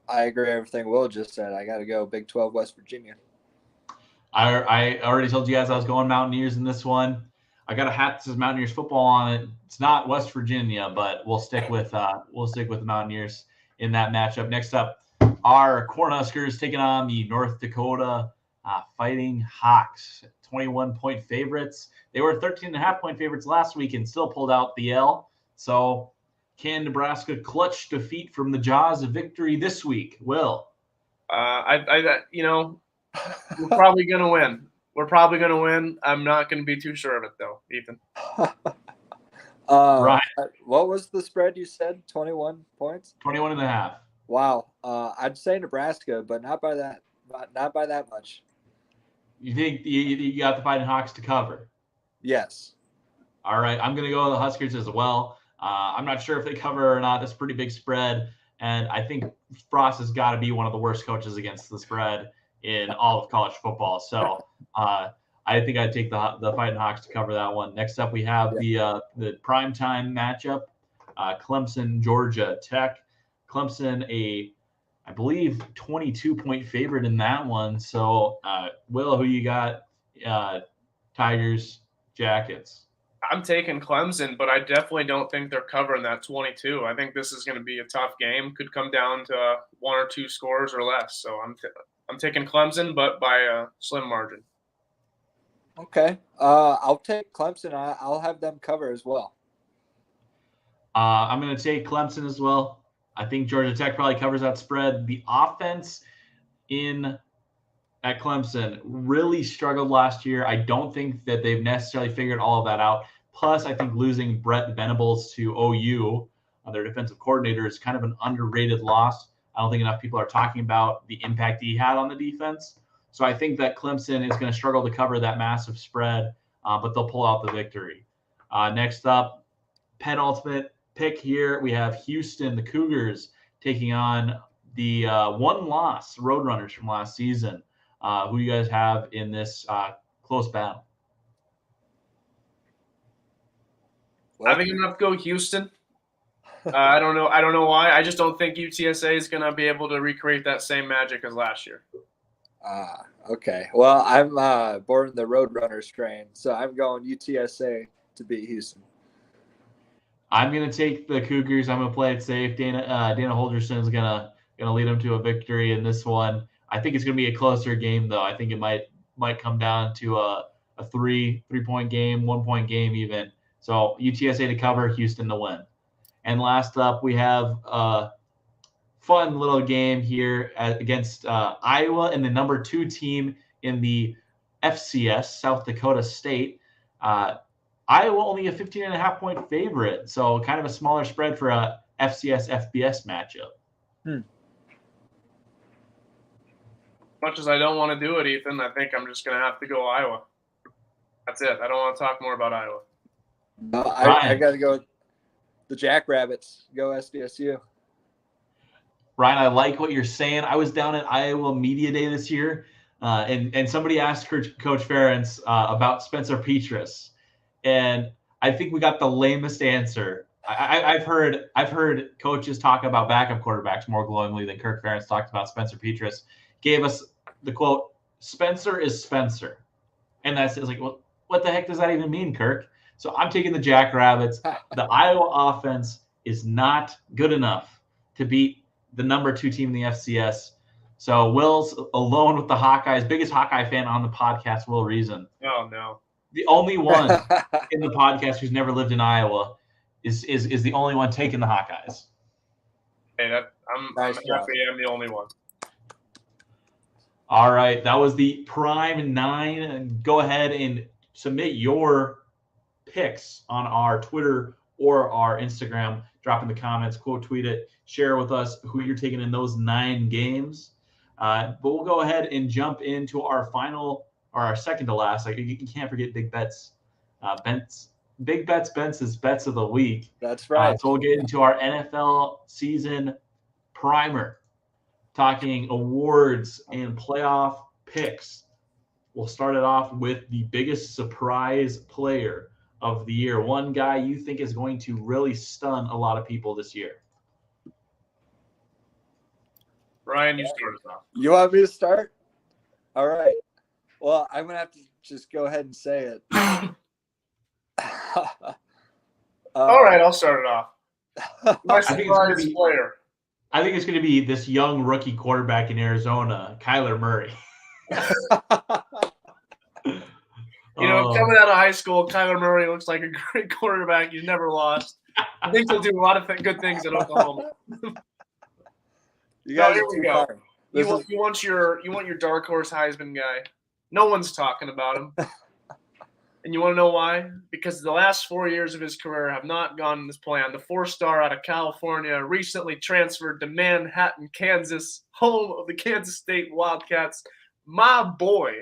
I agree with everything Will just said. I got to go Big 12 West Virginia. I already told you guys I was going Mountaineers in this one. I got a hat that says Mountaineers football on it. It's not West Virginia, but we'll stick with the Mountaineers in that matchup. Next up, our Cornhuskers taking on the North Dakota Fighting Hawks. 21-point favorites. They were 13.5-point favorites last week and still pulled out the L. So can Nebraska clutch defeat from the jaws of victory this week? Will? We're probably going to win. We're probably going to win. I'm not going to be too sure of it, though, Ethan. Right. What was the spread you said? 21 points? 21.5. Wow. I'd say Nebraska, but not by that. Not by that much. You think you got the Fighting Hawks to cover? Yes. All right. I'm going to go with the Huskers as well. I'm not sure if they cover or not. That's a pretty big spread. And I think Frost has got to be one of the worst coaches against the spread in all of college football. So I think I'd take the Fighting Hawks to cover that one. Next up, we have the primetime matchup, Clemson, Georgia Tech. Clemson, I believe, 22-point favorite in that one. So, Will, who you got? Tigers, Jackets. I'm taking Clemson, but I definitely don't think they're covering that 22. I think this is going to be a tough game. Could come down to one or two scores or less. So I'm taking Clemson, but by a slim margin. Okay. I'll take Clemson. I'll have them cover as well. I'm going to take Clemson as well. I think Georgia Tech probably covers that spread. The offense at Clemson really struggled last year. I don't think that they've necessarily figured all of that out. Plus, I think losing Brett Venables to OU, their defensive coordinator, is kind of an underrated loss. I don't think enough people are talking about the impact he had on the defense. So I think that Clemson is going to struggle to cover that massive spread, but they'll pull out the victory. Next up, penultimate pick here, we have Houston, the Cougars, taking on the one-loss Roadrunners from last season. Who do you guys have in this close battle? I think I'm going to have to go Houston. I don't know why. I just don't think UTSA is going to be able to recreate that same magic as last year. Okay. Well, I'm born in the Roadrunner strain, so I'm going UTSA to beat Houston. I'm going to take the Cougars. I'm going to play it safe. Dana Holgerson is going to lead them to a victory in this one. I think it's going to be a closer game, though. I think it might come down to a 3-point game, 1-point game even. So UTSA to cover, Houston to win. And last up, we have a fun little game here against Iowa and the number 2 team in the FCS, South Dakota State. Iowa only a 15.5-point favorite, so kind of a smaller spread for a FCS-FBS matchup. Much as I don't want to do it, Ethan, I think I'm just going to have to go Iowa. That's it. I don't want to talk more about Iowa. No, I got to go with the Jackrabbits. Go SDSU. Ryan, I like what you're saying. I was down at Iowa Media Day this year, and somebody asked Coach Ferentz about Spencer Petras, and I think we got the lamest answer. I've heard coaches talk about backup quarterbacks more glowingly than Kirk Ferentz talked about Spencer Petras. Gave us the quote, "Spencer is Spencer," and that's like, well, what the heck does that even mean, Kirk? So I'm taking the Jackrabbits. The Iowa offense is not good enough to beat the number 2 team in the FCS. So Will's alone with the Hawkeyes. Biggest Hawkeye fan on the podcast, Will Reason. Oh, no. The only one in the podcast who's never lived in Iowa is the only one taking the Hawkeyes. Hey, I'm happy I'm the only one. All right, that was the Prime 9. Go ahead and submit your picks on our Twitter or our Instagram. Drop in the comments, quote tweet it, share with us who you're taking in those 9 games. But we'll go ahead and jump into our final, or our second to last. Like, you can't forget Big Bets. Big Bets Bentz's Bets of the Week. That's right. So we'll get into our NFL season primer, talking awards and playoff picks. We'll start it off with the biggest surprise player of the year. One guy you think is going to really stun a lot of people this year. Ryan, you start us off. You want me to start? All right. Well, I'm going to have to just go ahead and say it. All right, I'll start it off. My surprise player. I think it's going to be this young rookie quarterback in Arizona, Kyler Murray. Coming out of high school, Kyler Murray looks like a great quarterback. He's never lost. I think he'll do a lot of good things at Oklahoma. You guys here are we too go. kind. You want your dark horse Heisman guy. No one's talking about him. And you want to know why? Because the last 4 years of his career have not gone as planned. The 4-star out of California recently transferred to Manhattan, Kansas, home of the Kansas State Wildcats. My boy,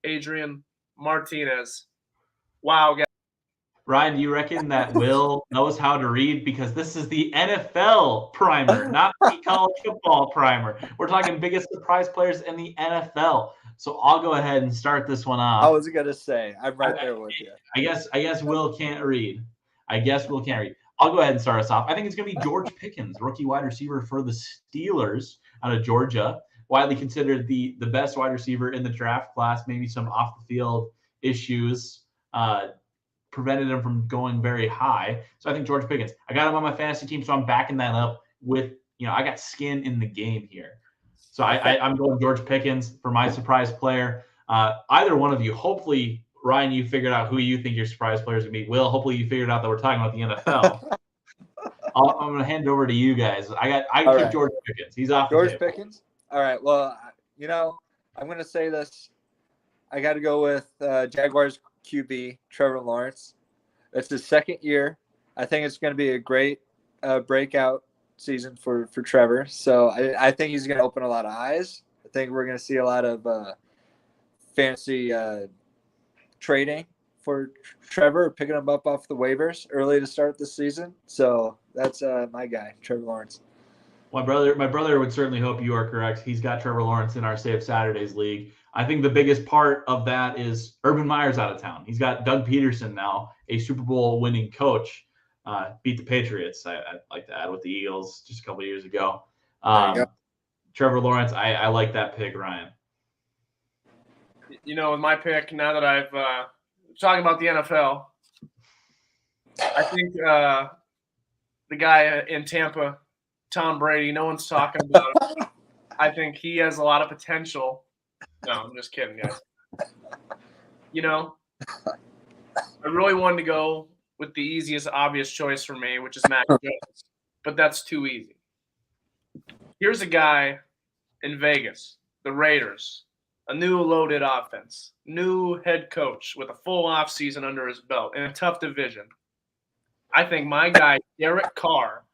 Adrian Martinez. Wow, guys. Ryan, do you reckon that Will knows how to read? Because this is the NFL primer, not the college football primer. We're talking biggest surprise players in the NFL. So I'll go ahead and start this one off. I was gonna say, I'm right there with you. I guess Will can't read. I'll go ahead and start us off. I think it's going to be George Pickens, rookie wide receiver for the Steelers out of Georgia. Widely considered the best wide receiver in the draft class. Maybe some off-the-field issues prevented him from going very high. So I think George Pickens. I got him on my fantasy team, so I'm backing that up with, I got skin in the game here. So I'm going George Pickens for my surprise player. Either one of you, hopefully, Ryan, you figured out who you think your surprise player is going to be. Will, hopefully you figured out that we're talking about the NFL. I'm going to hand it over to you guys. I keep George Pickens. He's off George Pickens? All right. Well, I'm going to say this. I got to go with Jaguars QB, Trevor Lawrence. It's his second year. I think it's going to be a great breakout season for Trevor. So I think he's going to open a lot of eyes. I think we're going to see a lot of fantasy trading for Trevor, picking him up off the waivers early to start the season. So that's my guy, Trevor Lawrence. My brother would certainly hope you are correct. He's got Trevor Lawrence in our Save Saturdays league. I think the biggest part of that is Urban Meyer's out of town. He's got Doug Peterson now, a Super Bowl winning coach. Beat the Patriots, I'd like to add, with the Eagles just a couple of years ago. Trevor Lawrence, I like that pick, Ryan. With my pick, now that I've talking about the NFL, I think the guy in Tampa, Tom Brady, no one's talking about him. I think he has a lot of potential. No, I'm just kidding, guys. I really wanted to go with the easiest, obvious choice for me, which is Mac Jones. But that's too easy. Here's a guy in Vegas, the Raiders, a new loaded offense, new head coach with a full offseason under his belt in a tough division. I think my guy, Derek Carr,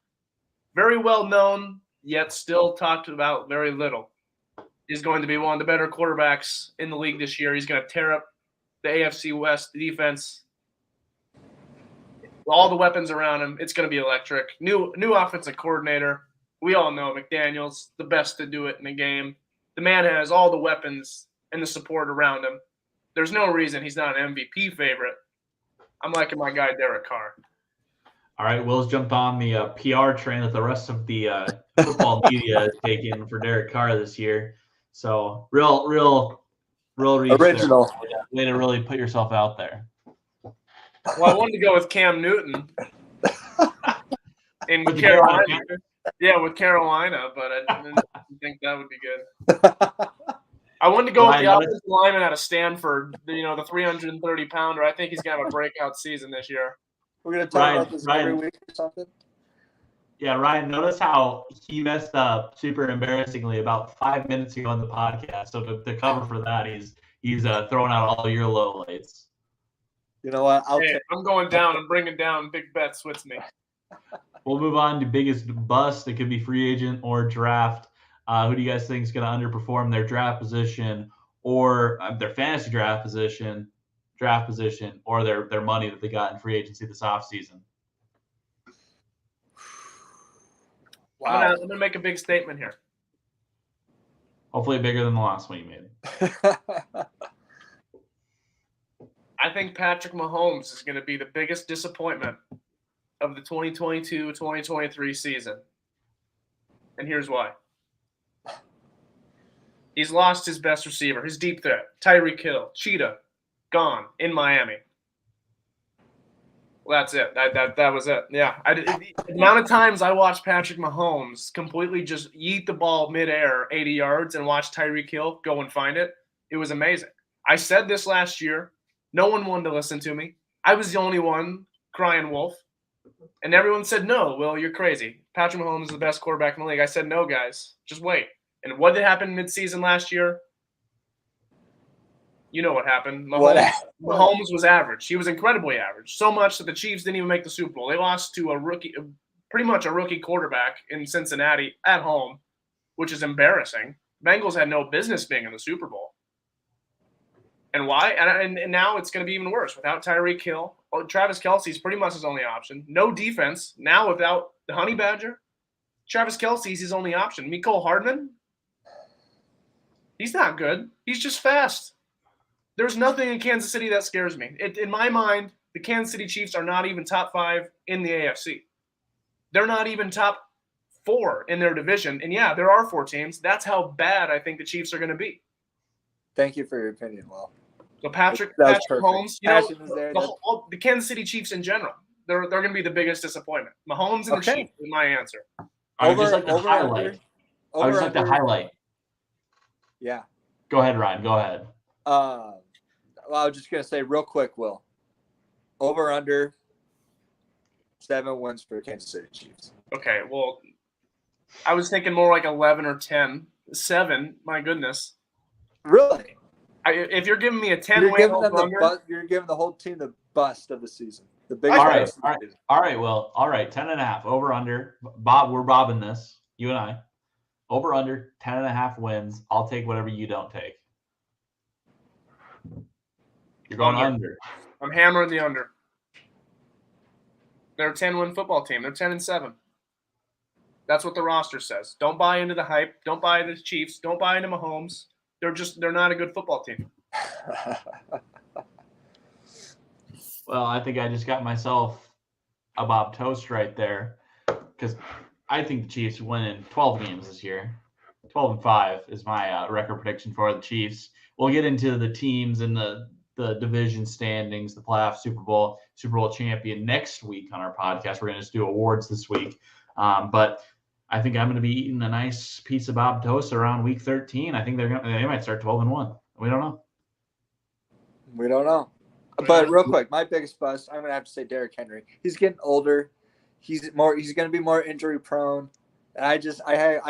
very well known, yet still talked about very little, is going to be one of the better quarterbacks in the league this year. He's going to tear up the AFC West defense. All the weapons around him, it's going to be electric. New offensive coordinator. We all know McDaniels, the best to do it in the game. The man has all the weapons and the support around him. There's no reason he's not an MVP favorite. I'm liking my guy, Derek Carr. All right, Will's jumped on the PR train that the rest of the football media is taking for Derek Carr this year. So real reach original there. Way to really put yourself out there. Well, I wanted to go with Cam Newton in Carolina. Yeah, with Carolina, but I didn't think that would be good. I wanted to go with the offensive lineman out of Stanford, the 330-pounder. I think he's going to have a breakout season this year. We're going to talk about this every week or something? Yeah, Ryan, notice how he messed up super embarrassingly about 5 minutes ago on the podcast. So to cover for that, he's throwing out all your lowlights. You know what? I'm going down. I'm bringing down big bets with me. We'll move on to biggest bust. It could be free agent or draft. Who do you guys think is going to underperform their draft position or their fantasy draft position, or their money that they got in free agency this offseason? Wow. I'm going to make a big statement here. Hopefully bigger than the last one you made. I think Patrick Mahomes is going to be the biggest disappointment of the 2022-2023 season. And here's why. He's lost his best receiver, his deep threat, Tyreek Hill, Cheetah, gone in Miami. Well, that's it. That was it. Yeah. The amount of times I watched Patrick Mahomes completely just yeet the ball midair 80 yards and watch Tyreek Hill go and find it, it was amazing. I said this last year. No one wanted to listen to me. I was the only one crying wolf. And everyone said, no, Will, you're crazy. Patrick Mahomes is the best quarterback in the league. I said, no, guys, just wait. And what did happen midseason last year? You know what happened. Mahomes was average. He was incredibly average. So much that the Chiefs didn't even make the Super Bowl. They lost to pretty much a rookie quarterback in Cincinnati at home, which is embarrassing. Bengals had no business being in the Super Bowl. And why? And now it's going to be even worse. Without Tyreek Hill, Travis Kelce's pretty much his only option. No defense. Now without the Honey Badger, Travis Kelce's his only option. Mecole Hardman, he's not good. He's just fast. There's nothing in Kansas City that scares me. In my mind, the Kansas City Chiefs are not even top 5 in the AFC. They're not even top 4 in their division. And yeah, there are 4 teams. That's how bad I think the Chiefs are going to be. Thank you for your opinion, Will. So Patrick Mahomes, the Kansas City Chiefs in general, they're going to be the biggest disappointment. Mahomes and the Chiefs is my answer. I would just like to highlight. Yeah. Go ahead, Ryan. Go ahead. Well, I was just going to say real quick, Will. Over under 7 wins for Kansas City Chiefs. Okay, well, I was thinking more like 11 or 10. 7, my goodness. Really? If you're giving me a 10-win over, you're giving the whole team the bust of the season. The biggest. All right, Will. All right, 10.5 over under. Bob, we're bobbing this. You and I. Over under 10.5 wins. I'll take whatever you don't take. You're going under. I'm hammering the under. They're a 10-win football team. They're 10-7. That's what the roster says. Don't buy into the hype. Don't buy into the Chiefs. Don't buy into Mahomes. They're not a good football team. Well, I think I just got myself a Bob Toast right there because I think the Chiefs win in 12 games this year. 12-5 is my record prediction for the Chiefs. We'll get into the teams and the division standings, the playoff, Super Bowl champion next week on our podcast. We're going to just do awards this week. But I think I'm going to be eating a nice piece of Bob Toast around week 13. I think they might start 12-1. We don't know. But real quick, my biggest bust, I'm going to have to say Derrick Henry. He's getting older. He's going to be more injury prone. And I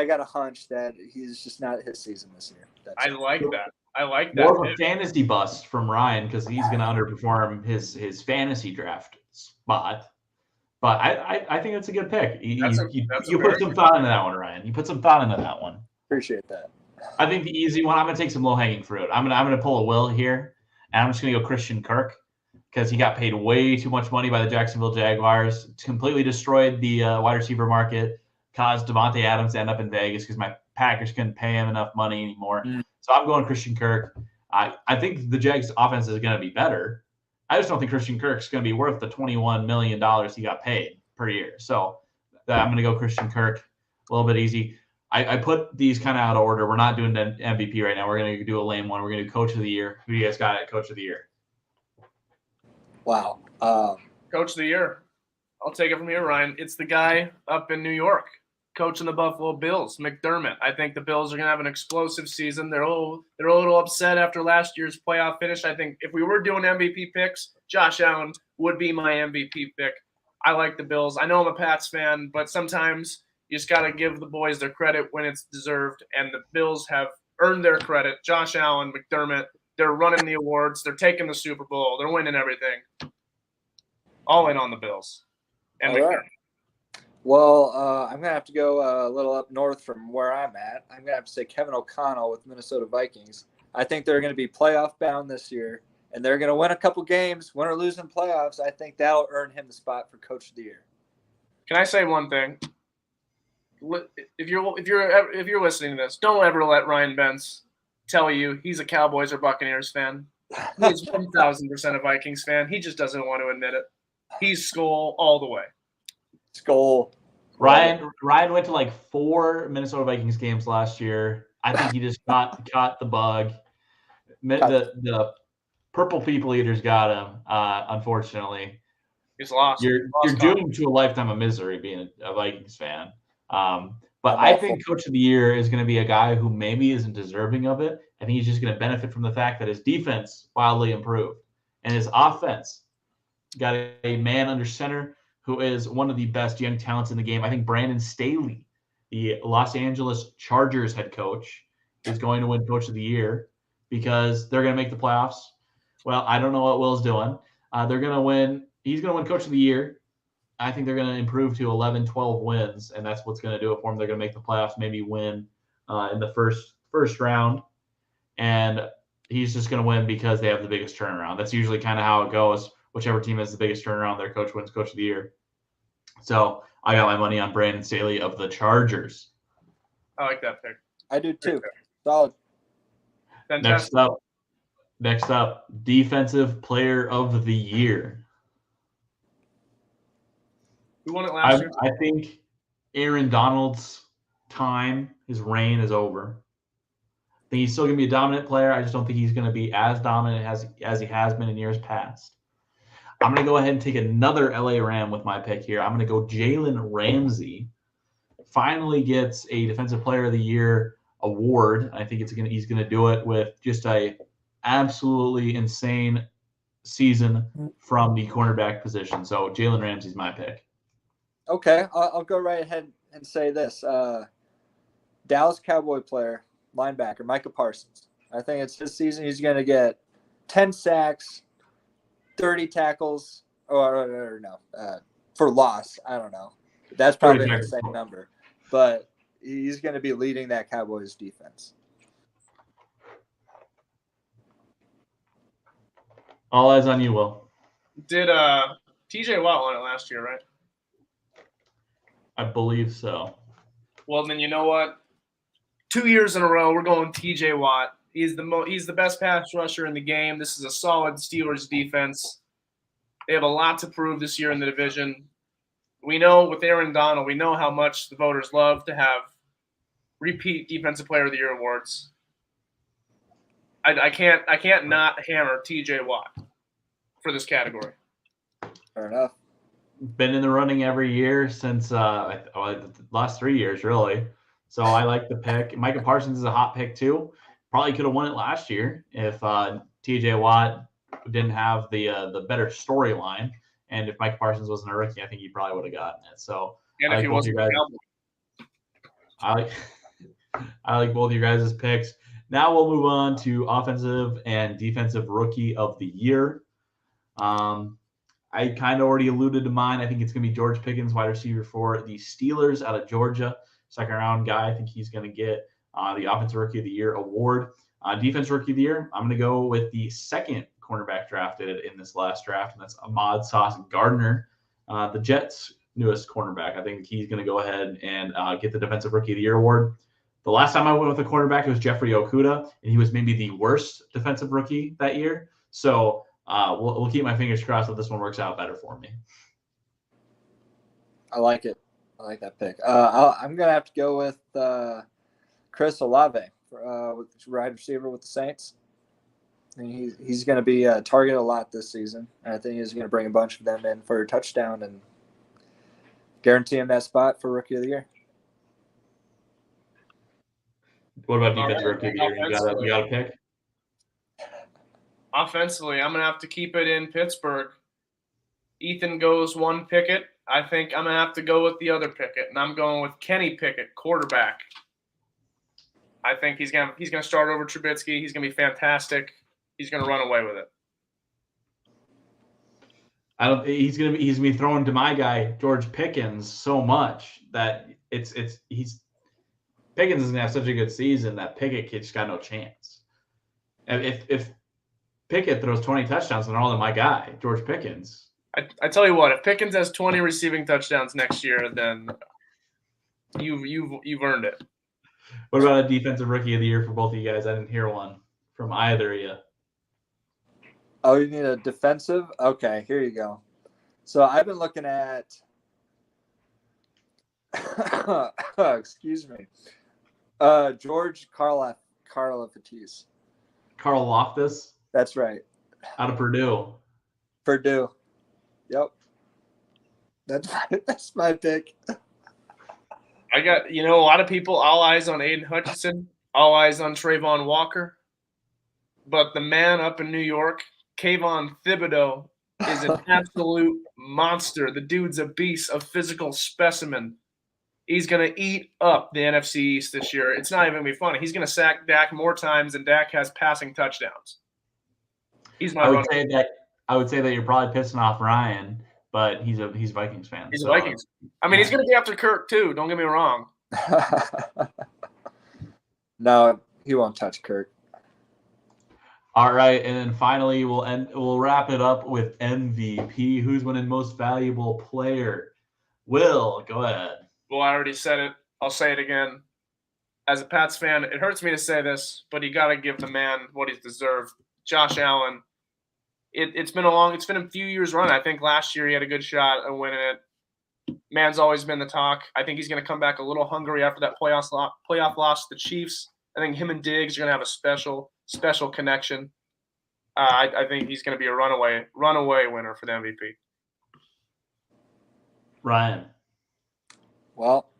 got a hunch that he's just not his season this year. I like that. More of a fantasy bust from Ryan because he's going to underperform his fantasy draft spot. But I think that's a good pick. You put some thought into that one, Ryan. You put some thought into that one. Appreciate that. I think the easy one, I'm going to take some low-hanging fruit. I'm going to pull a Will here, and I'm just going to go Christian Kirk because he got paid way too much money by the Jacksonville Jaguars. It's completely destroyed the wide receiver market, caused Devontae Adams to end up in Vegas because my Packers couldn't pay him enough money anymore. So I'm going Christian Kirk. I think the Jags' offense is going to be better. I just don't think Christian Kirk's going to be worth the $21 million he got paid per year. So I'm going to go Christian Kirk. A little bit easy. I put these kind of out of order. We're not doing the MVP right now. We're going to do a lame one. We're going to do Coach of the Year. Who do you guys got at Coach of the Year? Wow. Coach of the Year. I'll take it from here, Ryan. It's the guy up in New York, coaching the Buffalo Bills, McDermott. I think the Bills are going to have an explosive season. They're a little upset after last year's playoff finish. I think if we were doing MVP picks, Josh Allen would be my MVP pick. I like the Bills. I know I'm a Pats fan, but sometimes you just got to give the boys their credit when it's deserved, and the Bills have earned their credit. Josh Allen, McDermott, they're running the awards. They're taking the Super Bowl. They're winning everything. All in on the Bills. And all right. Well, I'm going to have to go a little up north from where I'm at. I'm going to have to say Kevin O'Connell with Minnesota Vikings. I think they're going to be playoff bound this year, and they're going to win a couple games, win or lose in playoffs. I think that'll earn him the spot for Coach of the Year. Can I say one thing? If you're listening to this, don't ever let Ryan Bentz tell you he's a Cowboys or Buccaneers fan. He's 1,000% a Vikings fan. He just doesn't want to admit it. He's Skol all the way. Skol. Ryan went to like 4 Minnesota Vikings games last year. I think he just caught the bug. The purple people eaters got him. Unfortunately, he's lost. You're doomed to a lifetime of misery being a Vikings fan. But I think Coach of the Year is going to be a guy who maybe isn't deserving of it. I think he's just going to benefit from the fact that his defense wildly improved and his offense got a man under center who is one of the best young talents in the game. I think Brandon Staley, the Los Angeles Chargers head coach, is going to win Coach of the Year because they're going to make the playoffs. Well, I don't know what Will's doing. They're going to win. He's going to win Coach of the Year. I think they're going to improve to 11, 12 wins, and that's what's going to do it for them. They're going to make the playoffs, maybe win in the first round, and he's just going to win because they have the biggest turnaround. That's usually kind of how it goes. Whichever team has the biggest turnaround, their coach wins Coach of the Year. So I got my money on Brandon Staley of the Chargers. I like that pick. I do too. Solid. Fantastic. Next up, Defensive Player of the Year. Who won it last year? I think Aaron Donald's time, his reign is over. I think he's still going to be a dominant player. I just don't think he's going to be as dominant as he has been in years past. I'm going to go ahead and take another LA Ram with my pick here. I'm going to go Jalen Ramsey. Finally gets a Defensive Player of the Year award. I think he's going to do it with just a absolutely insane season from the cornerback position. So Jalen Ramsey's my pick. Okay, I'll go right ahead and say this. Dallas Cowboy player, linebacker, Micah Parsons. I think it's this season he's going to get 10 sacks, 30 tackles, or no, for loss. I don't know. That's probably the same number. But he's going to be leading that Cowboys defense. All eyes on you, Will. Did T.J. Watt won it last year, right? I believe so. Well, then you know what? 2 years in a row, we're going T.J. Watt. He's the best pass rusher in the game. This is a solid Steelers defense. They have a lot to prove this year in the division. We know with Aaron Donald, we know how much the voters love to have repeat Defensive Player of the Year awards. I can't not hammer T.J. Watt for this category. Fair enough. Been in the running every year since the last 3 years, really. So I like the pick. Micah Parsons is a hot pick too. Probably could have won it last year if T.J. Watt didn't have the better storyline, and if Micah Parsons wasn't a rookie, I think he probably would have gotten it. So and if he wasn't, I like both of you guys' picks. Now we'll move on to offensive and defensive rookie of the year. I kind of already alluded to mine. I think it's going to be George Pickens, wide receiver for the Steelers out of Georgia. Second round guy. I think he's going to get the Offensive Rookie of the Year award. Defense Rookie of the Year, I'm going to go with the second cornerback drafted in this last draft, and that's Ahmad Sauce Gardner, the Jets' newest cornerback. I think he's going to go ahead and get the Defensive Rookie of the Year award. The last time I went with a cornerback, it was Jeffrey Okudah, and he was maybe the worst defensive rookie that year. So we'll keep my fingers crossed that this one works out better for me. I like it. I like that pick. I'm going to have to go with Chris Olave, wide receiver with the Saints. And he's going to be targeted a lot this season. And I think he's going to bring a bunch of them in for a touchdown and guarantee him that spot for Rookie of the Year. What about defensive rookie of the year? You got a pick? Offensively, I'm going to have to keep it in Pittsburgh. Ethan goes one Pickett. I think I'm going to have to go with the other Pickett, and I'm going with Kenny Pickett, quarterback. I think he's going to start over Trubisky. He's going to be fantastic. He's going to run away with it. He's going to be throwing to my guy George Pickens so much that Pickens is going to have such a good season that Pickett just got no chance. And if Pickett throws 20 touchdowns, then all to my guy George Pickens. I tell you what, if Pickens has 20 receiving touchdowns next year, then you've earned it. What about a defensive rookie of the year for both of you guys? I didn't hear one from either of you. Oh, you need a defensive? Okay, here you go. So I've been looking at excuse me. George Karlaftis. Carl Loftus? That's right. Out of Purdue. Purdue. Yep. That's my pick. I got, a lot of people, all eyes on Aiden Hutchinson, all eyes on Trayvon Walker. But the man up in New York, Kayvon Thibodeau, is an absolute monster. The dude's a beast, a physical specimen. He's going to eat up the NFC East this year. It's not even going to be funny. He's going to sack Dak more times than Dak has passing touchdowns. He's my runner. I would say that you're probably pissing off Ryan, but he's a Vikings fan. He's a Vikings. I mean, he's going to be after Kirk too. Don't get me wrong. No, he won't touch Kirk. All right, and then finally we'll wrap it up with MVP. Who's winning most valuable player? Will, go ahead. Well, I already said it. I'll say it again. As a Pats fan, it hurts me to say this, but you got to give the man what he's deserved. Josh Allen. It's been a few years run. I think last year he had a good shot at winning it. Man's always been the talk. I think he's going to come back a little hungry after that playoff loss to the Chiefs. I think him and Diggs are going to have a special connection. I think he's going to be a runaway winner for the MVP. Ryan. Well,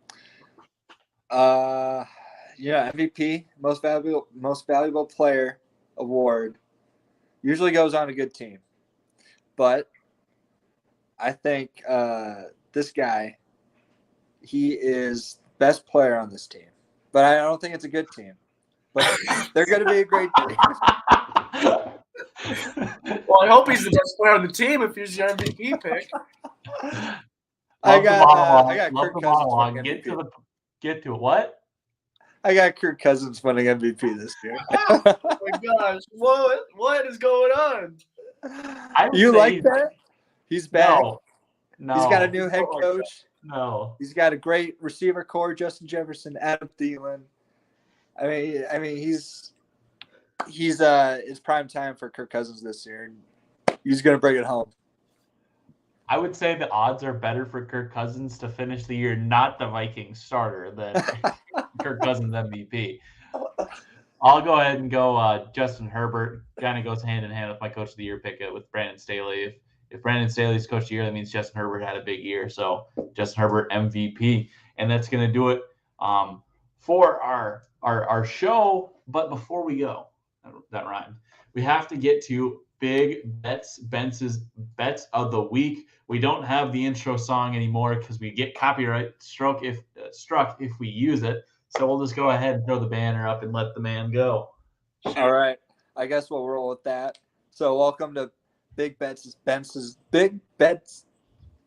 MVP, most valuable player award, usually goes on a good team, but I think this guy, he is best player on this team, but I don't think it's a good team. But they're going to be a great team. Well, I hope he's the best player on the team if he's your MVP pick. I got Kirk Cousins. Get to it. What? I got Kirk Cousins winning MVP this year. Oh my gosh! What is going on? You like that? He's back. No. He's got a new head coach. No. He's got a great receiver core: Justin Jefferson, Adam Thielen. I mean, it's prime time for Kirk Cousins this year. He's going to bring it home. I would say the odds are better for Kirk Cousins to finish the year not the Vikings starter than Kirk Cousins MVP. I'll go ahead and go Justin Herbert. Kind of goes hand in hand with my coach of the year pick with Brandon Staley. If Brandon Staley's coach of the year, that means Justin Herbert had a big year. So Justin Herbert MVP. And that's going to do it for our show. But before we go, that rhymed, we have to get to Big Bets, Ben's Bets of the Week. We don't have the intro song anymore because we get copyright struck if we use it. So we'll just go ahead and throw the banner up and let the man go. All right. I guess we'll roll with that. So welcome to Big Bets, Big Bets.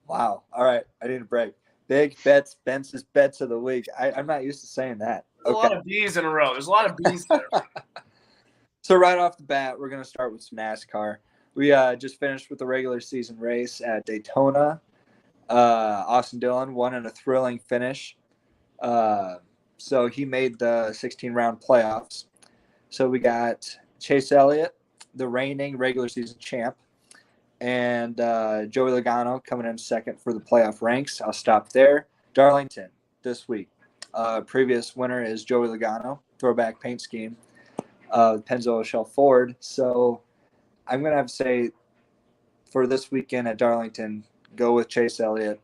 Wow. All right. I need a break. Big Bets, Ben's Bets of the Week. I'm not used to saying that. There's a lot of B's in a row. There's a lot of B's there. So right off the bat, we're going to start with some NASCAR. We just finished with the regular season race at Daytona. Austin Dillon won in a thrilling finish. So he made the 16-round playoffs. So we got Chase Elliott, the reigning regular season champ, and Joey Logano coming in second for the playoff ranks. I'll stop there. Darlington this week. Previous winner is Joey Logano, throwback paint scheme. Pennzoil Shell Ford. So I'm going to have to say for this weekend at Darlington, go with Chase Elliott.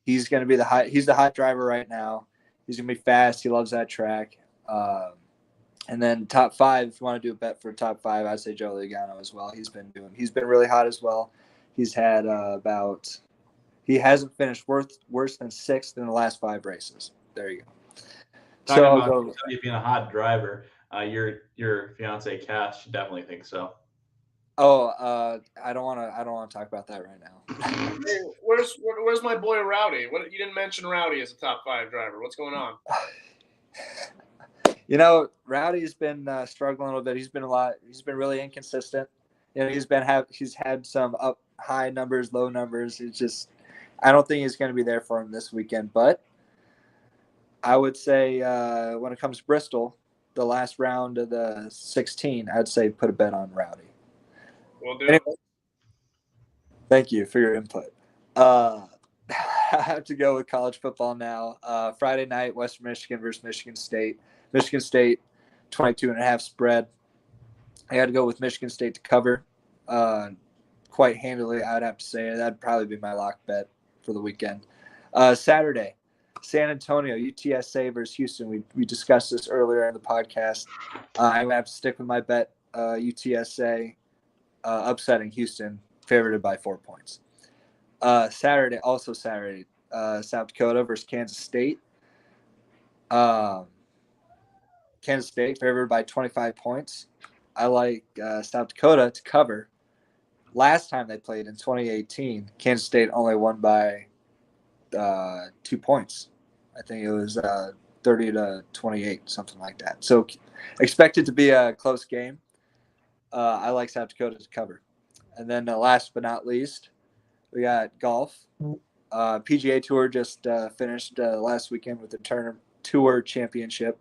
He's going to be he's the hot driver right now. He's going to be fast. He loves that track. And then top five, if you want to do a bet for top five, I'd say Joey Logano as well. He's been really hot as well. He's had he hasn't finished worse than sixth in the last 5 races. There you go. Talking about you being a hot driver. Your fiance Cass should definitely think so. Oh, I don't want to talk about that right now. Hey, where's my boy Rowdy? You didn't mention Rowdy as a top 5 driver. What's going on? Rowdy's been struggling a little bit. He's been really inconsistent. He's had some high numbers, low numbers. It's just I don't think he's going to be there for him this weekend. But I would say when it comes to Bristol, the last round of the 16, I'd say put a bet on Rowdy. Will do. Anyway, thank you for your input. I have to go with college football now. Friday night, Western Michigan versus Michigan State. Michigan State, 22.5 spread. I had to go with Michigan State to cover quite handily, I'd have to say. That'd probably be my lock bet for the weekend. Saturday, San Antonio, UTSA versus Houston. We discussed this earlier in the podcast. I'm going to have to stick with my bet, UTSA upsetting Houston favored by 4 points. Saturday, South Dakota versus Kansas State. Kansas State favored by 25 points. I like South Dakota to cover. Last time they played in 2018, Kansas State only won by 2 points. I think it was 30-28, something like that. So expect it to be a close game. I like South Dakota to cover. And then last but not least, we got golf. PGA Tour just finished last weekend with the Turner Tour Championship,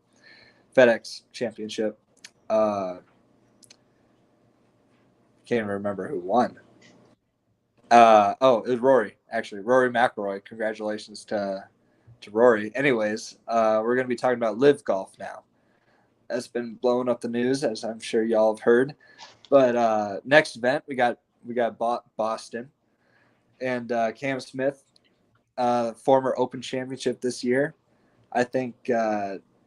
FedEx Championship. Can't even remember who won. It was Rory, actually. Rory McIlroy. Congratulations to Rory. Anyways, we're going to be talking about live golf now. That's been blowing up the news, as I'm sure y'all have heard. But next event, we got Boston. And Cam Smith, former Open Championship this year. I think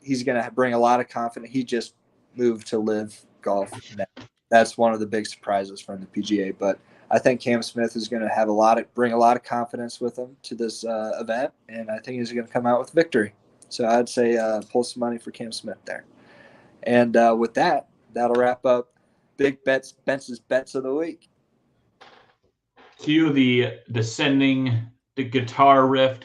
he's going to bring a lot of confidence. He just moved to live golf now. That's one of the big surprises from the PGA. But I think Cam Smith is going to bring a lot of confidence with him to this event, and I think he's going to come out with victory. So I'd say pull some money for Cam Smith there. And with that, that'll wrap up Big Bets, Bence's Bets of the Week. Cue the descending the guitar riff,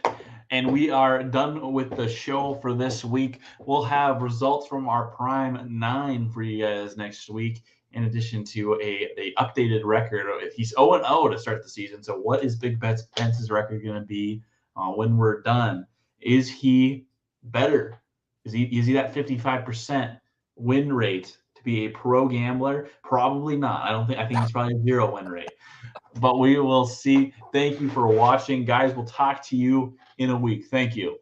and we are done with the show for this week. We'll have results from our Prime 9 for you guys next week, in addition to a updated record. He's 0-0 to start the season. So what is Big Bets Bence's record going to be when we're done? Is he better? Is he that 55% win rate to be a pro gambler? Probably not. I think he's probably a 0 win rate. But we will see. Thank you for watching. Guys, we'll talk to you in a week. Thank you.